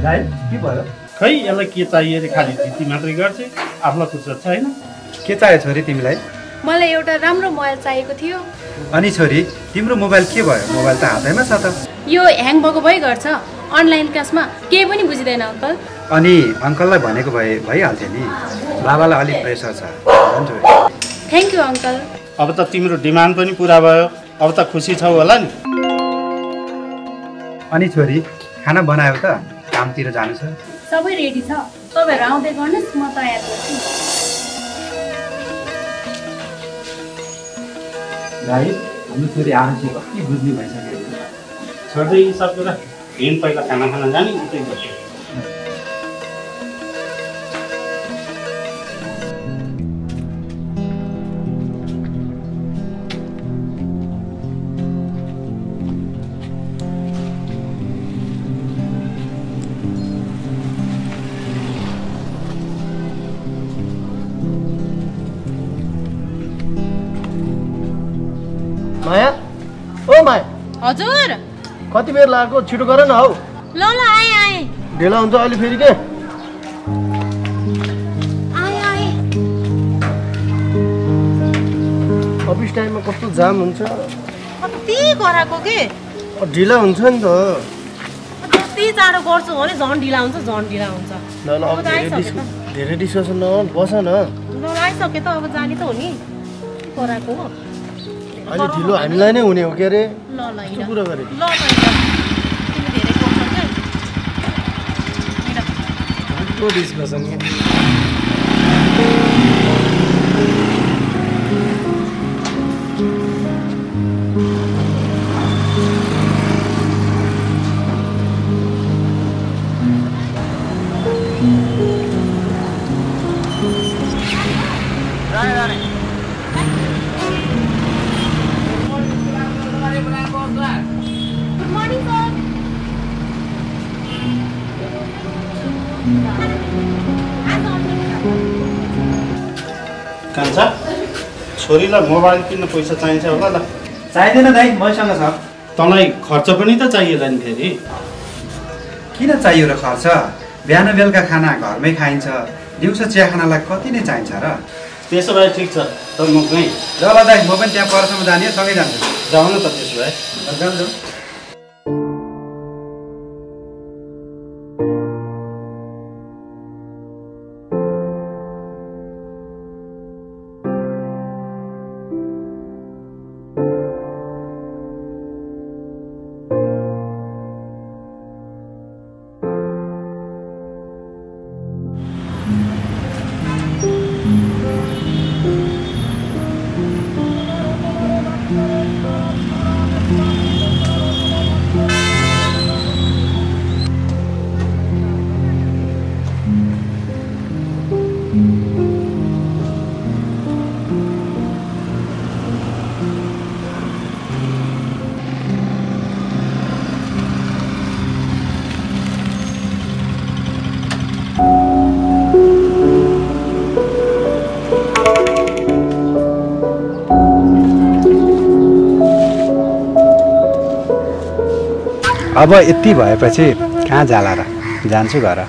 गाई के भयो? खै यसलाई के चाहियो रे, खालि जिद्दी मात्रै गर्छ, आफूलाई फुर्सद छैन। के चाहियो छोरी तिमीलाई? मलाई एउटा राम्रो मोबाइल चाहिएको थियो। अनि छोरी तिम्रो मोबाइल के भयो? मोबाइल त हातैमा छ त। यो ह्याङ भएको भइ गर्छ, अनलाइन क्लासमा केही पनि बुझिँदैन अङ्कल। अनि अङ्कललाई भनेको भए भइहाल्थ्यो नि, बाबालाई अलिक प्रेसर छ। Thank you uncle. अब त तिम्रो डिमान्ड पनि पुरा भयो, अब त खुसी छौ होला नि? अनि छोरी खाना बनायो त? कामतिर जानु छ? सबै रेडी छ, तपाईँहरू आउँदै गर्नुहोस्, म तयार गर्छु। भाइ हाम्रो छोरी आएपछि कति बुझ्ने भइसक्यो। छोड्दै यी सब कुरा, हिँड पहिला खाना जाने उतै गर्छु। माया, ओ माया। हजुर। कति बेर लाग्यो, छिटो गर न हौ। ल आए। ढिला हुन्छ अहिले फेरि के? आए। अफिस टाइममा कस्तो जाम हुन्छ। कति गराएको के? ढिला हुन्छ नि त। जति चाँडो गर्छु भने झन् ढिला हुन्छ। ल अब धेरै डिस्कसन न, बस न। ल आइसक्यो त, अब जाने त हो नि, गराएको हो। अहिले ढिलो हामीलाई नै हुने हो के अरे? ल कुरा गरे। तिमी धेरै गर्छौ के? डिस्कसन कान्छा, छोरीलाई मोबाइल किन्न पैसा चाहिन्छ होला ल? चाहिँदैन दाइ, मसँग छ। तँलाई खर्च पनि त चाहिएला नि फेरि। किन चाहियो र खर्च? बिहान बेलुका खाना घरमै खाइन्छ, दिउँसो चिया खानालाई कति नै चाहिन्छ र? त्यसो भए ठिक छ, त म गएँ। ल दाइ, म पनि त्यहाँ परसम्म जाने, सँगै जान्छु। जाउँ न त त्यसो भए। जान्छु। अब यति भएपछि कहाँ जाला र, जान्छु घर।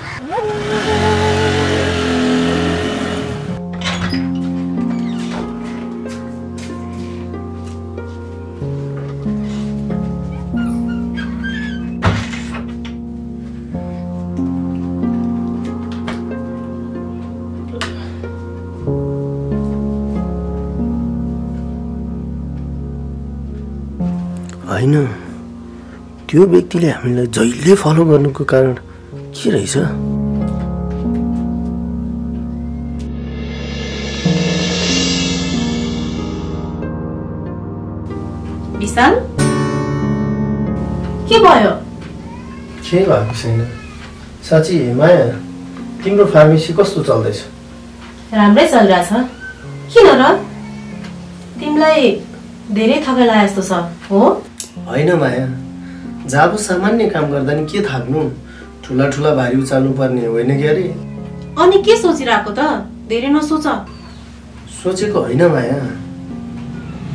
होइन, त्यो व्यक्तिले हामीलाई जहिले फलो गर्नुको कारण के रहेछ? विशाल, के भयो? केही भएको छैन। साँच्ची माया, तिम्रो फार्मेसी कस्तो चल्दैछ? राम्रै चलिरहेछ। किन र? तिमीलाई धेरै थकाइ लागे जस्तो छ हो? होइन माया, जब सामान्य काम गर्दा नि के थाक्नु, ठुला ठुला भारी उचाल्नु पर्ने होइन के अरे? अनि के सोचिरहेको त? धेरै नसोच। सोचेको होइन माया,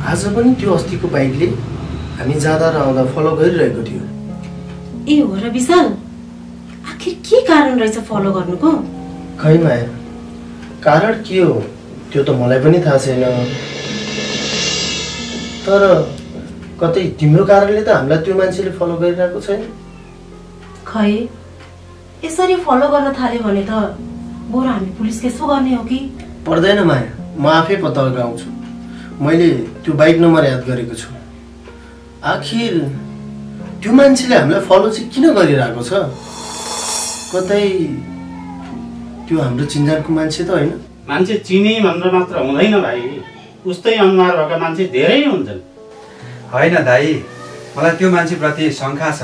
आज पनि त्यो अस्तिको बाइकले हामी जाँदा र आउँदा फलो गरिरहेको थियो। ए हो र विशाल, आखिर के कारण रहेछ फलो गर्नुको? खै माया, कारण के हो त्यो त मलाई पनि थाहा छैन, तर कतै तिम्रो कारणले त हामीलाई त्यो मान्छेले फलो गरिरहेको छैन। खै यसरी फलो गर्न थाल्यो भने त बरु हामी पुलिस केस गर्ने हो कि? पर्दैन माया, म आफै पत्ता लगाउँछु। मैले त्यो बाइक नम्बर याद गरेको छु। आखिर त्यो मान्छेले हामीलाई फलो चाहिँ किन गरिरहेको छ? कतै त्यो हाम्रो चिन्जानको मान्छे त होइन? मान्छे चिने भनेर मात्र हुँदैन भाइ, उस्तै अनुहार भएका मान्छे धेरै हुन्छन्। होइन दाइ, मलाई त्यो मान्छेप्रति शङ्का छ,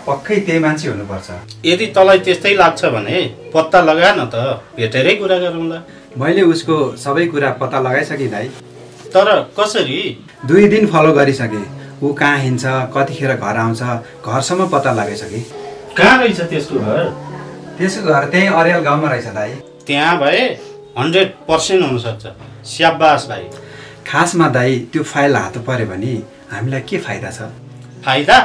पक्कै त्यही मान्छे हुनुपर्छ। यदि तँलाई त्यस्तै लाग्छ भने पत्ता लगा न त, भेटेरै कुरा गरौँला। मैले उसको सबै कुरा पत्ता लगाइसकेँ दाइ। तर कसरी? 2 दिन फलो गरिसकेँ। ऊ कहाँ हिँड्छ, कतिखेर घर आउँछ, घरसम्म पत्ता लगाइसकेँ। कहाँ रहेछ त्यसको घर? त्यसको घर त्यही अर्याल गाउँमा रहेछ दाइ। त्यहाँ भए 100% हुनसक्छ। स्याबास भाइ। खासमा दाइ, त्यो फाइल हात पर्यो भने हामीलाई के फाइदा छ? फाइदा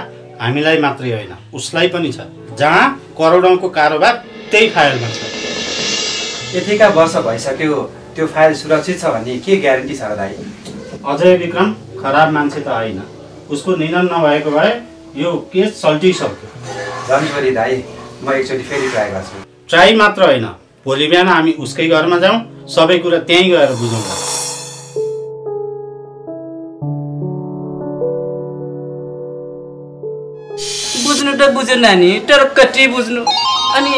हामीलाई मात्रै होइन, उसलाई पनि छ। जहाँ करोडौँको कारोबार त्यही फाइलमा छ। यतिका वर्ष भइसक्यो, त्यो फाइल सुरक्षित छ भन्ने के ग्यारेन्टी छ र दाइ? अजय विक्रम खराब मान्छे त होइन, उसको निधन नभएको भए यो केस सल्टिसक्यो। धन्यवाद दाइ, म एकचोटि फेरि ट्राई गर्छु। ट्राई मात्र होइन, भोलि बिहान हामी उसकै घरमा जाउँ, सबै कुरा त्यहीँ गएर बुझौँला। बुझ्नु त बुझ्यो नानी, तर कति बुझ्नु। अनि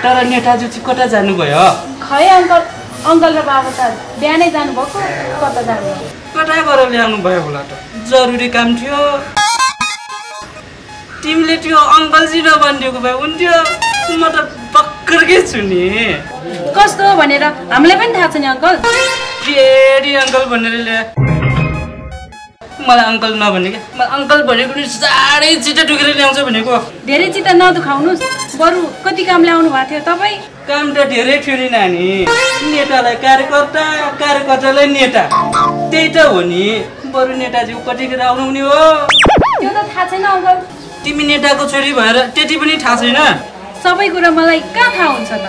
तर नेताजी चाहिँ कता जानुभयो? खै अङ्कल, अङ्कल र बाबा त बिहानै जानुभएको, कता जानु? कता गएर ल्याउनु भयो होला त? जरुरी काम थियो। तिमीले त्यो अङ्कलजी नभनिदिएको भए हुन्थ्यो, म त पक्कै छु नि। कस्तो हो भनेर हामीलाई पनि थाहा छ नि अङ्कल। फेरि अङ्कल भनेर ल्याए। मलाई अङ्कल नभने क्या, मलाई अङ्कल भनेको नि साह्रै चित्त दुखेर ल्याउँछ भनेको। धेरै चित्त नदुखाउनुहोस्, बरु कति काम ल्याउनु भएको थियो तपाईँ? काम त धेरै थियो नि नानी। नेतालाई कार्यकर्ता, कार्यकर्तालाई नेता, त्यही त हो नि। बरु नेताजी कतिखेर आउनुहुने हो त्यो त थाहा छैन अङ्कल। तिमी नेताको छोरी भएर त्यति पनि थाहा छैन? सबै कुरा मलाई कहाँ थाहा हुन्छ त?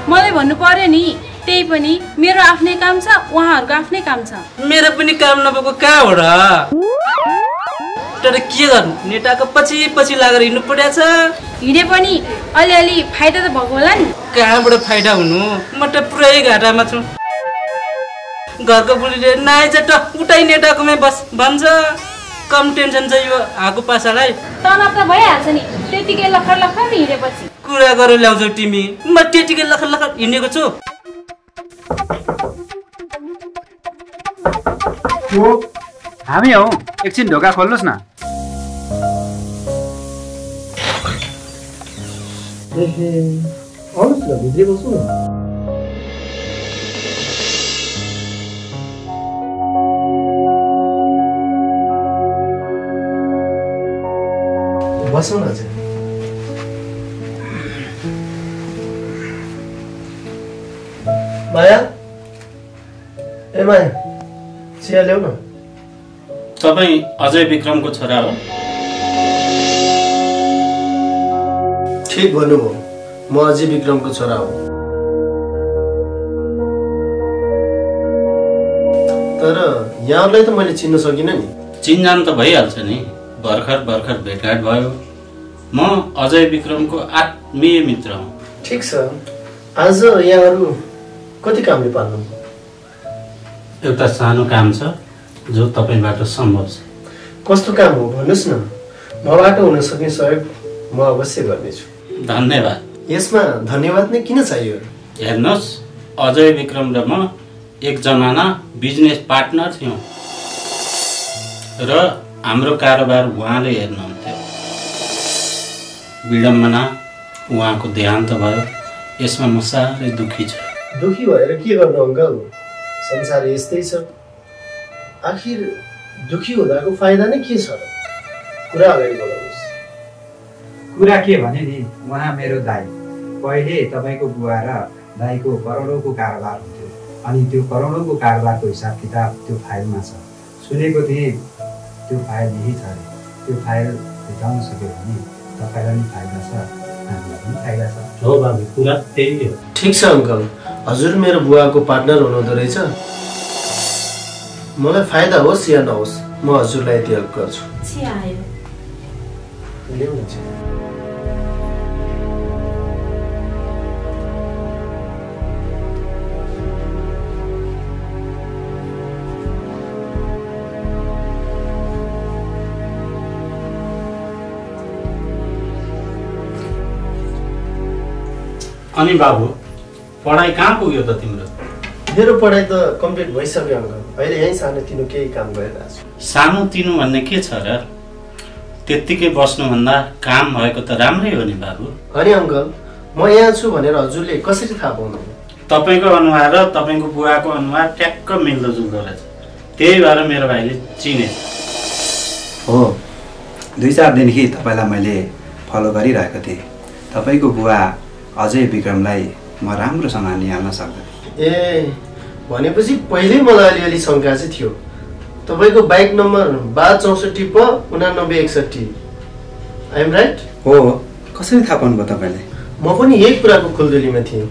मलाई भन्नु पर्यो नि, त्यही पनि मेरो आफ्नै काम छ, उहाँहरूको आफ्नै काम छ। मेरो पनि काम नभएको कहाँ हो र? तर के गर्नु, नेताको पछि पछि लागेर हिँड्नु परेको छ। हिँडे पनि अलिअलि फाइदा त भएको होला नि। कहाँबाट फाइदा हुनु, म त पुरै घाटामा छु। घरको बुढीले नआइज त उतै नेताकोमै बस भन्छ। कम टेन्सन छ यो आगो पासालाई। तनाव त भइहाल्छ नि, त्यतिकै लखर लखर हिँडेपछि। कुरा गरेर ल्याउँछौ तिमी, म त्यतिकै लखर लखर हिँडेको छु। हामी हौ, एकछिन ढोका खोल्नुहोस् न। आउनुहोस् न, भित्रै बस्नु न। बसौँ न चाहिँ। माया, ए माया, चिया ल्याउ न। तपाईँ अजय विक्रमको छोरा हो? ठिक भन्नुभयो, म अजय विक्रमको छोरा हो। तर यहाँलाई त मैले चिन्न सकिनँ नि। चिन्जान त भइहाल्छ नि, भर्खर भेटघाट भयो। म अजय विक्रमको आत्मीय मित्र हुँ। ठिक छ, आज यहाँहरू कति कामले पाल्नु? एउटा सानो काम छ जो तपाईबाट सम्भव छ। कस्तो काम हो भन्नुहोस् न, मबाट हुन सक्ने सहयोग म अवश्य गर्नेछु। धन्यवाद। यसमा धन्यवाद नै किन चाहियो? हेर्नुहोस्, अजय विक्रम र म एक जमाना बिजनेस पार्टनर थियौँ र हाम्रो कारोबार उहाँले हेर्नुहुन्थ्यो। विडम्बना, उहाँको देहान्त भयो। यसमा म साह्रै दुःखी छु। दुःखी भएर के गर्नु अङ्कल? संसार यस्तै छ। आखिर दुःखी हुँदाको फाइदा नै के छ र? कुरा अगाडि बढाउनुहोस्। कुरा के भने नि, उहाँ मेरो दाइ। पहिले तपाईँको बुवा र दाइको करोडौँको कारोबार हुन्थ्यो, अनि त्यो करोडौँको कारोबारको हिसाब किताब त्यो फाइलमा छ। सुनेको थिएँ त्यो फाइल यही छ अरे। त्यो फाइल भेटाउन सक्यो भने तपाईँलाई पनि फाइदा छ, हामीलाई पनि फाइदा छ। हो बाबु, कुरा त्यही हो। ठिक छ अङ्कल, हजुर मेरो बुवाको पार्टनर हुनुहुँदो रहेछ। मलाई फाइदा होस् या नहोस्, म हजुरलाई यति हेल्प गर्छु। ल्याउनु छ। अनि बाबु, पढाइ कहाँ पुग्यो त तिम्रो? मेरो पढाइ त कम्प्लिट भइसक्यो अङ्कल। अहिले यहीँ सानोतिनो केही काम गरिरहेको छु। सानोतिनो भन्ने के छ र? त्यत्तिकै बस्नुभन्दा काम भएको त राम्रै हो नि बाबु। अनि अङ्कल, म यहाँ छु भनेर हजुरले कसरी थाहा पाउनु? तपाईँको अनुहार र तपाईँको बुवाको अनुहार ट्याक्क मिल्दोजुल्दो रहेछ। त्यही भएर मेरो भाइले चिनेछ। हो, 2-4 दिनदेखि तपाईँलाई मैले फलो गरिरहेको थिएँ। तपाईँको बुवा अजय विक्रमलाई म राम्रोसँग निहाल्न सक्दैन। ए, भनेपछि पहिल्यै मलाई अलिअलि शङ्का चाहिँ थियो। तपाईँको bike number 6264 I am right? हो, कसरी थाहा पाउनुभयो तपाईँले? म पनि यही कुराको खुल्दुलीमा थिएँ।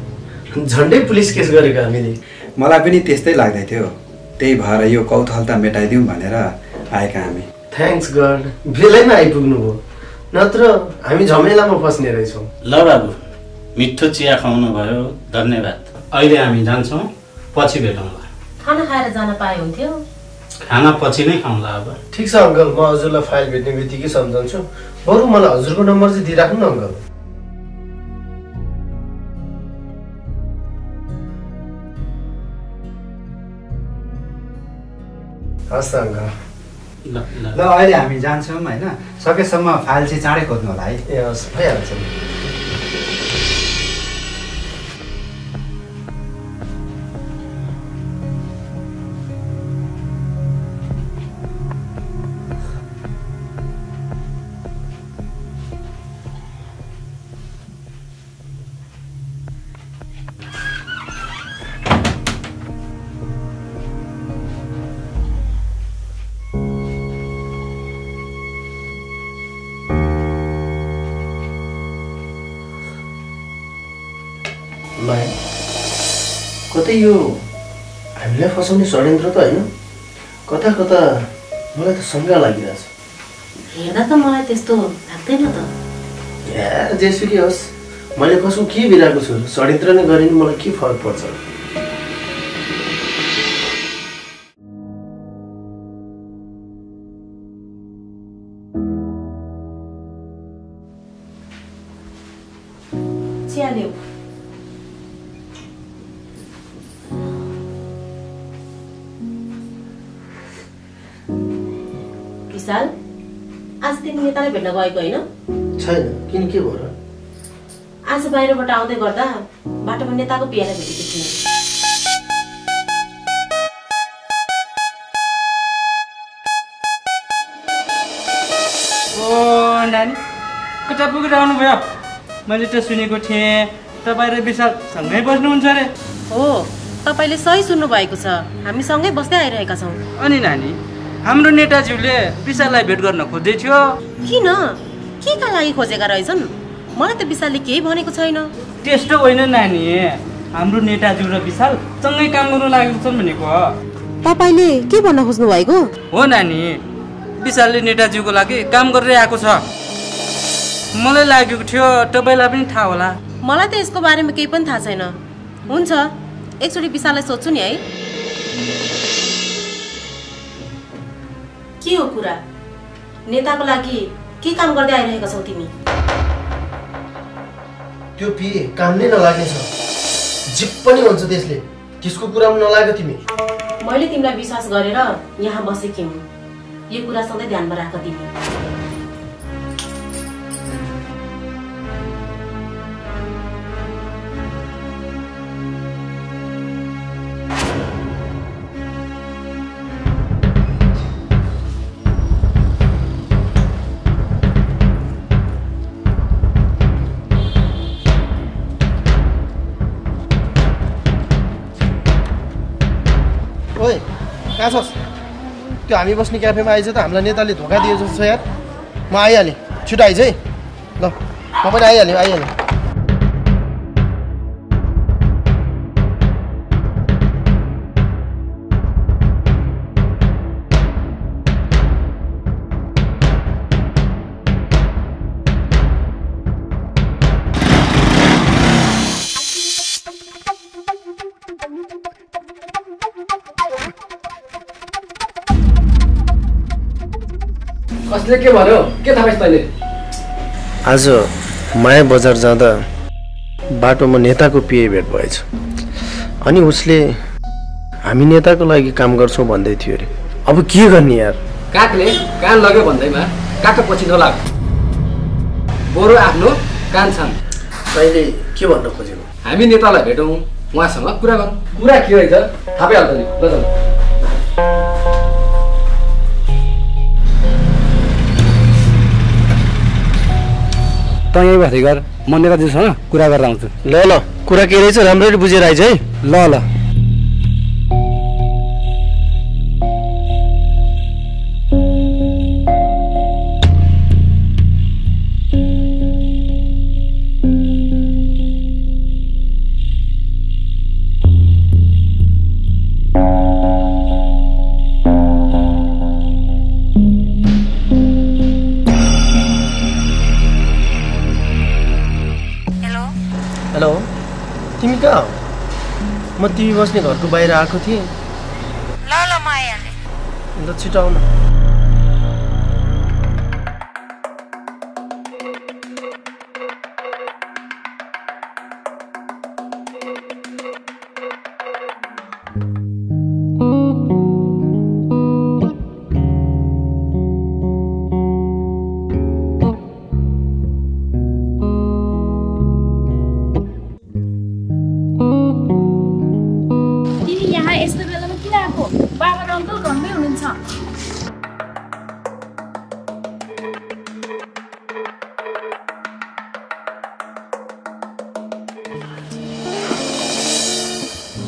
झन्डै पुलिस केस गरेको हामीले। मलाई पनि त्यस्तै लाग्दै थियो, त्यही भएर यो कौतूहलता मेटाइदिउँ भनेर आएका हामी। थ्याङ्क्स गड, बेलैमा आइपुग्नु भयो, नत्र हामी झमेलामा फस्ने रहेछौँ। ल बाबु, मिठो चिया खुवाउनु भयो, धन्यवाद। अहिले हामी जान्छौँ, पछि भेटौँला। खाना खाएर जान पाए हुन्थ्यो। खाना पछि नै खाउँला अब। ठिक छ अङ्कल, म हजुरलाई फाइल भेट्ने बित्तिकै सम्झाउँछु। बरु मलाई हजुरको नम्बर चाहिँ दिइराख्नु न अङ्कल। हस् त अङ्कल। ल अहिले हामी जान्छौँ होइन, सकेसम्म फाइल चाहिँ चाँडै खोज्नु होला है। ए हस्, भइहाल्छ। कतै यो हामीलाई फसाउने षड्यन्त्र त होइन? कता कता मलाई त शङ्का लागिरहेछ। हेर्दा त मलाई त्यस्तो लाग्दैन त। यार जेसुकै होस्, मैले कसो के बिराएको छु, षड्यन्त्र नै गरे नि मलाई के फरक पर्छ? चिया ल्याऊ। विशाल, आज तिमी नेतालाई भेट्न गएको होइन? छैन, किन के भयो र? आज बाहिरबाट आउँदै गर्दा बाटोमा नेताको पियालाई भेटेको थिएँ। ओ नानी, कता पुगेर आउनुभयो? मैले त सुनेको थिएँ तपाईँ र विशाल सँगै बस्नुहुन्छ अरे। हो, तपाईँले सही सुन्नुभएको छ, हामी सँगै बस्दै आइरहेका छौँ। अनि नानी, हाम्रो नेताज्यूले विशाललाई भेट गर्न खोज्दै थियो। किन? के का लागि खोजेका रहेछन्? मलाई त विशालले केही भनेको छैन। त्यस्तो होइन नानी, हाम्रो नेताज्यू र विशाल सँगै काम गर्न लागेको छन् भनेको हो। तपाईले के भन्न खोज्नु भएको? हो नानी, विशालले नेताज्यूको लागि काम गरेर आएको छ। मलाई लागेको थियो तपाईलाई पनि थाहा होला। मलाई त यसको बारेमा केही पनि थाहा छैन। हुन्छ, एकचोटि विशाललाई सोध्छु नि है। के हो कुरा? नेताको लागि के काम गर्दै आइरहेका छौ तिमी? त्यो पिए काम नै नलाग्ने छ, जिप पनि हुन्छ त्यसले। त्यसको कुरामा नलाग्यो तिमी? मैले तिमीलाई विश्वास गरेर यहाँ बसेकी हुँ, यो कुरा सधैँ ध्यानमा राख तिमी। ओए कहाँ छस्? त्यो हामी बस्ने क्याफेमा आइज त हामीलाई नेताले धोका दियो जस्तो छ यार। म आइहालेँ, छिटो आइज है। ल म पनि आइहालेँ। कसले के भन्यो? के थाहा पाइस् तैँले? आज माया बजार जाँदा बाटोमा नेताको पिए भेट भएछ। अनि उसले हामी नेताको लागि काम गर्छौँ भन्दै थियो अरे। अब के गर्ने यार? कागले कान लग्यो भन्दैमा कागको पछि नलाग, बरु आफ्नो कान छान। तैँले के भन्न खोजेको? हामी नेतालाई भेटौँ, उहाँसँग कुरा गरौँ। कुरा के हो त? थाहा पाइहाल्छ नि। ल जाऊ। त यही भए गर, म नेताजीसँग कुरा गरेर आउँछु। ल कुरा के रहेछ राम्ररी बुझेर आइज है। ल। हेलो, तिमी कहाँ हो? म टिभी बस्ने घरको बाहिर आएको थिएँ। ल म आइहालेँ। अन्त छिटो आउन।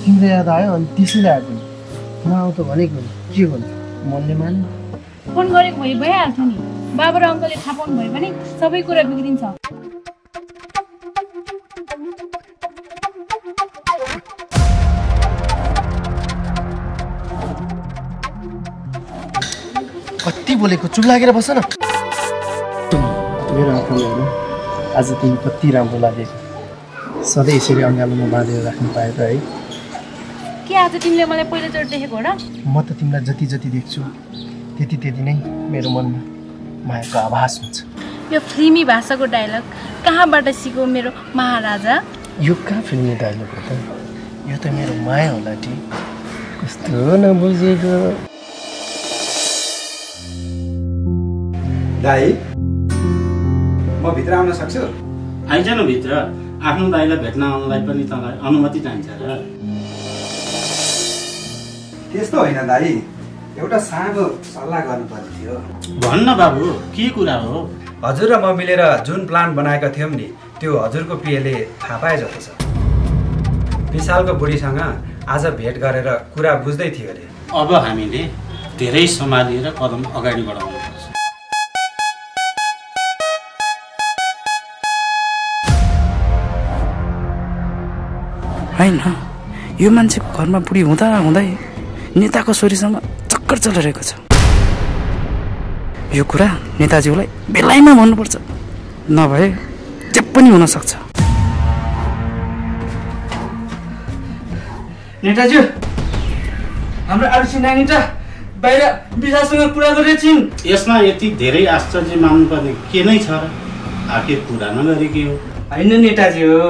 तिमीलाई याद आयो अनि त्यसैले आएको नि। नआउ त भनेको नि, के गर्नु? मनले माने। फोन गरेको भए भइहाल्थ्यो नि। बाबा र अङ्कलले थाहा पाउनु भयो भने सबै कुरा बिग्रिन्छ। कति बोलेको, चुप लागेर बस न। मेरो आँखामा हेर्नु, आज तिमी कति राम्रो लागेको। सधैँ यसरी अँगालोमा बाँधेर राख्नु पाए त है। के आज तिमीले मलाई पहिलोचोटि देखेको हो र? म त तिमीलाई जति जति देख्छु त्यति नै मेरो मनमा मायाको आभास हुन्छ। यो फिल्मी भाषाको डायलग कहाँबाट सिक्यो मेरो महाराजा? यो कहाँ फिल्मी डायलग हो त? यो त मेरो माया होला टी। कस्तो नबुझेको। दाइ, म भित्र आउन सक्छु? आइज न भित्र। आफ्नो दाइलाई भेट्न आउनलाई पनि तँलाई अनुमति चाहिन्छ र? त्यस्तो होइन दाइ, एउटा सानो सल्लाह गर्नुपर्ने थियो। भन्न बाबु, के कुरा हो? हजुर र म मिलेर जुन प्लान बनाएका थियौँ नि, त्यो हजुरको पिएले थाहा पाए जस्तो छ। विशालको बुढीसँग आज भेट गरेर कुरा बुझ्दै थियो अरे। अब हामीले धेरै सम्हालेर कदम अगाडि बढाउनुपर्छ। होइन यो मान्छेको घरमा बुढी हुँदा हुँदै नेताको छोरीसँग चक्कर चलिरहेको छ। यो कुरा नेताज्यूलाई बेलायमा भन्नुपर्छ, नभए जे पनि हुन सक्छ। नेताज्यू, हाम्रो आरुषी नानी त बाहिर विशालसँग कुरा गरेको छिन्। यसमा यति धेरै आश्चर्य मान्नुपर्ने के नै छ र? आखिर कुरा नगरेकी हो। होइन नेताजी हो,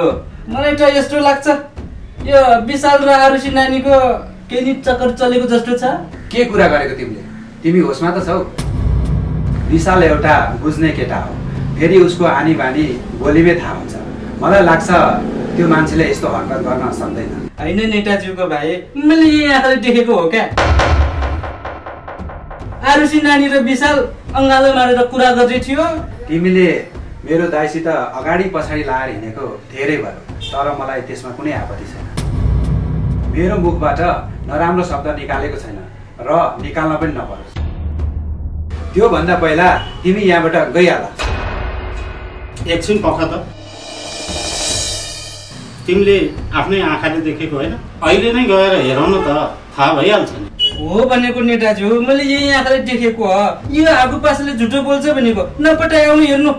मलाई त यस्तो लाग्छ यो विशाल र आरुषी नानीको केही नि चक्कर चलेको जस्तो छ। के कुरा गरेको तिमीले? तिमी होसमा त छौ? विशाल एउटा बुझ्ने केटा हो, फेरि उसको आनी बानी बोलीमै थाहा हुन्छ। मलाई लाग्छ त्यो मान्छेले यस्तो हरकत गर्न सक्दैन। होइन नेताज्यूको भाइ, मैले यही आँखाले देखेको हो क्या। आरुषी नानी र विशाल अङ्गालो मारेर कुरा गर्दै थियो। तिमीले मेरो दाइसित अगाडि पछाडि लाएर हिँडेको धेरै भयो, तर मलाई त्यसमा कुनै आपत्ति छैन। मेरो मुखबाट नराम्रो शब्द निकालेको छैन र निकाल्न पनि नपरोस्। त्योभन्दा पहिला तिमी यहाँबाट गइहाल। एकछिन पख त, तिमीले आफ्नै आँखाले देखेको होइन? अहिले नै गएर हेरौ न त, थाहा भइहाल्छ नि। हो भनेको नेताजी हो, मैले यही आँखाले देखेको हो। यो आगो पासले झुटो बोल्छ भनेको, नपटाइ आउनु हेर्नु।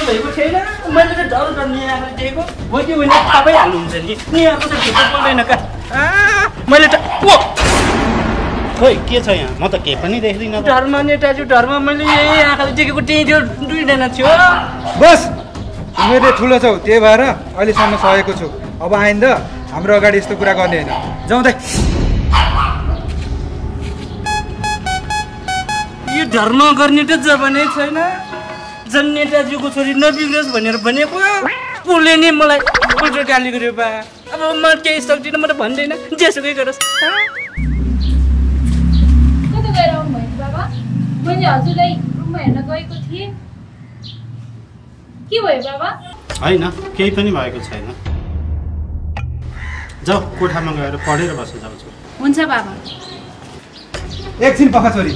भएको छैन, मैले त डर गर्ने आँखाले देखेको हो कि होइन थाहा पाइहाल्नुहुन्छ नि। यहाँको त झुटो बोल्दैन का। मैले त खोइ के छ यहाँ? म त केही पनि देख्दिनँ। धर्म नेताजी, धर्म मैले यही आँखाले देखेको त्यही थियो, दुईजना थियो। बस, तिमीले ठुलो छौ, त्यही भएर अहिलेसम्म सहेको छु। अब आइन्दा हाम्रो अगाडि यस्तो कुरा गर्ने होइन। जाउँ त। यो धर्म गर्ने त जमानै छैन। जन नेताजीको छोरी नबिग्रोस् भनेर भनेको, उसले नि मलाई उल्टो गाली गर्यो बा। अब म केही सक्दिनँ, म त भन्दैन, जेसुकै गरोस्। कता गएर आउनुभयो बाबा? मैले हजुरलाई रुममा हेर्न गएको थिएँ। के भयो बाबा? होइन, केही पनि भएको छैन। जाऊ, कोठामा गएर पढेर बसेर जाउँछु। हुन्छ बाबा। एकछिन पख छोरी।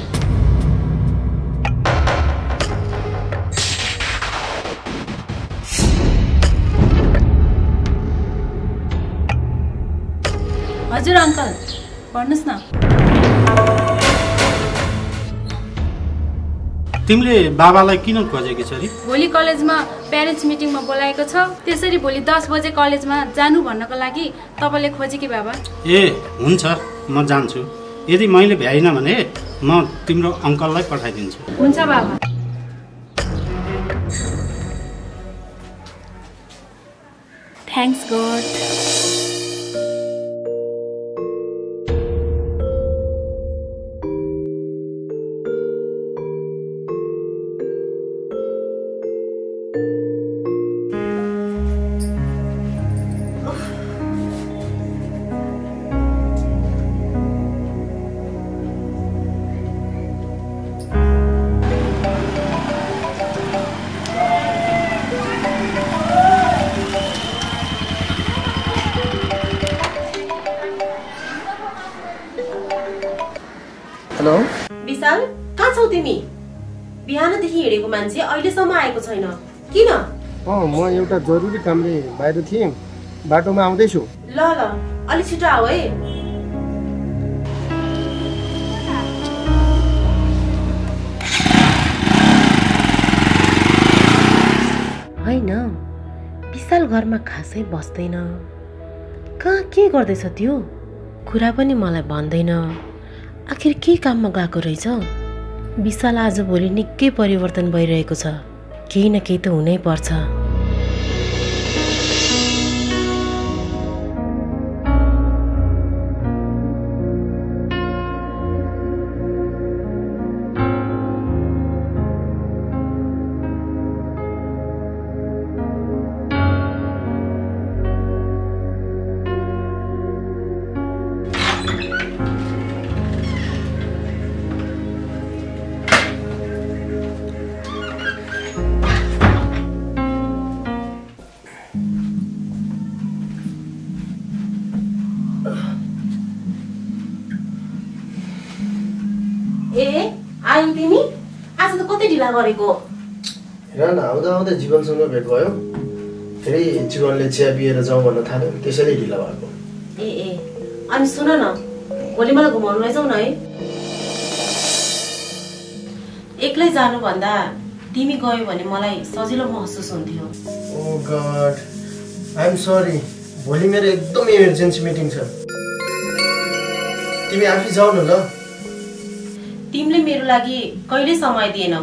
हजुर अङ्कल, भन्नुहोस् न। तिमीले बाबालाई किन खोजेकी छोरी? भोलि कलेजमा प्यारेन्ट्स मिटिङमा बोलाएको छ, त्यसरी भोलि 10 बजे कलेजमा जानु भन्नको लागि तपाईँले खोजे कि बाबा? ए हुन्छ, म जान्छु। यदि मैले भ्याइनँ भने म तिम्रो अङ्कललाई पठाइदिन्छु। हुन्छ बाबा। Thanks God. हेलो विशाल, कहाँ छौ तिमी? बिहानदेखि हिँडेको मान्छे अहिलेसम्म आएको छैन, किन? म एउटा जरुरी कामले बाहिर थिएँ, बाटोमा आउँदैछु। ल ल, अलि छिटो आऊ है। होइन, विशाल घरमा खासै बस्दैन। कहाँ के गर्दैछ त्यो? कुरा पनि मलाई भन्दैन। आखिर के काममा गएको रहेछ? विशाल आजभोलि निकै परिवर्तन भइरहेको छ। केही न केही त हुनै पर्छ। आयौ तिमी? आज त कतै ढिला गरेको। हेर न, आउँदा आउँदा जीवनसँग भेट भयो। फेरि जीवनले चिया पिएर जाउँ भन्न थाल्यो, त्यसैले ढिला भएको। ए अनि सुन न, भोलि मलाई घुमाउनु लैजाऊ न है। एक्लै जानुभन्दा तिमी गयो भने मलाई सजिलो महसुस हुन्थ्यो। ओ गॉड, आई एम सरी। भोलि मेरो एकदम इमर्जेन्सी मिटिङ छ। तिमी आफै जाऊ न ल। तिमीले मेरो लागि कहिले समय दिएनौ।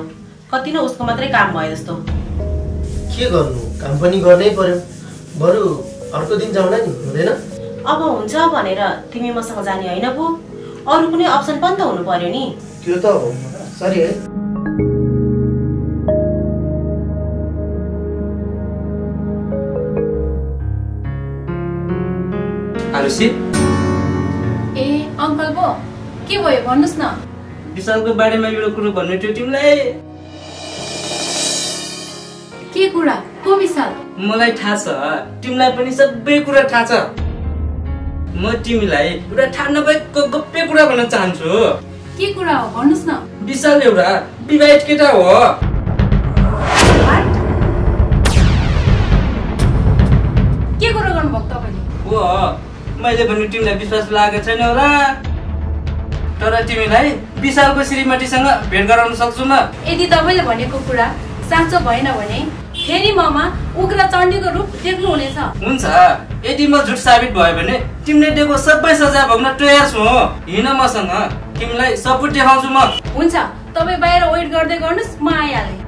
कति न उसको मात्रै काम भयो जस्तो। के गर्नु, काम पनि गर्नै पर्यो। बरु अर्को दिन जाउँला नि, हुँदैन? अब हुन्छ भनेर तिमी मसँग जाने होइन पो। अरू कुनै अप्सन पनि त हुनु पर्यो नि। त्यो त हो। सरी है। आरुषी, ए अङ्कल पो के भयो भन्नुस् न। विशालको बारेमा एउटा कुरो भन्नु थियो तिमीलाई। के कुरा? को विशाल? मलाई थाहा छ, तिमीलाई पनि सबै कुरा थाहा छ। म तिमीलाई एउटा थाहा नभएको गप्पे कुरा भन्न चाहन्छु। के कुरा हो भन्नुस् न। विशाल एउटा विवाहित केटा हो। के कुरा गर्नुभएको तपाईँले? हो, मैले भन्नु तिमीलाई विश्वास लागेको छैन होला। तर तिमीलाई विशालको श्रीमतीसँग भेट गराउन सक्छु म। यदि तपाईँले भनेको कुरा साँचो भएन भने फेरि ममा उग्र चण्डीको रूप देख्नु हुनेछ। हुन्छ, यदि म झुट साबित भयो भने तिमीले दिएको सबै सजाय भोग्न तयार छु। हिँड मसँग, तिमीलाई सबुत देखाउँछु म। हुन्छ, तपाईँ बाहिर वेट गर्दै गर्नुहोस्, म आइहालेँ।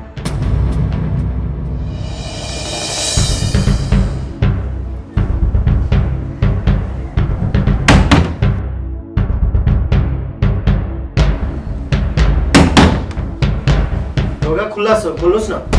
ढोका खुल्ला छ, खोल्नुहोस् न।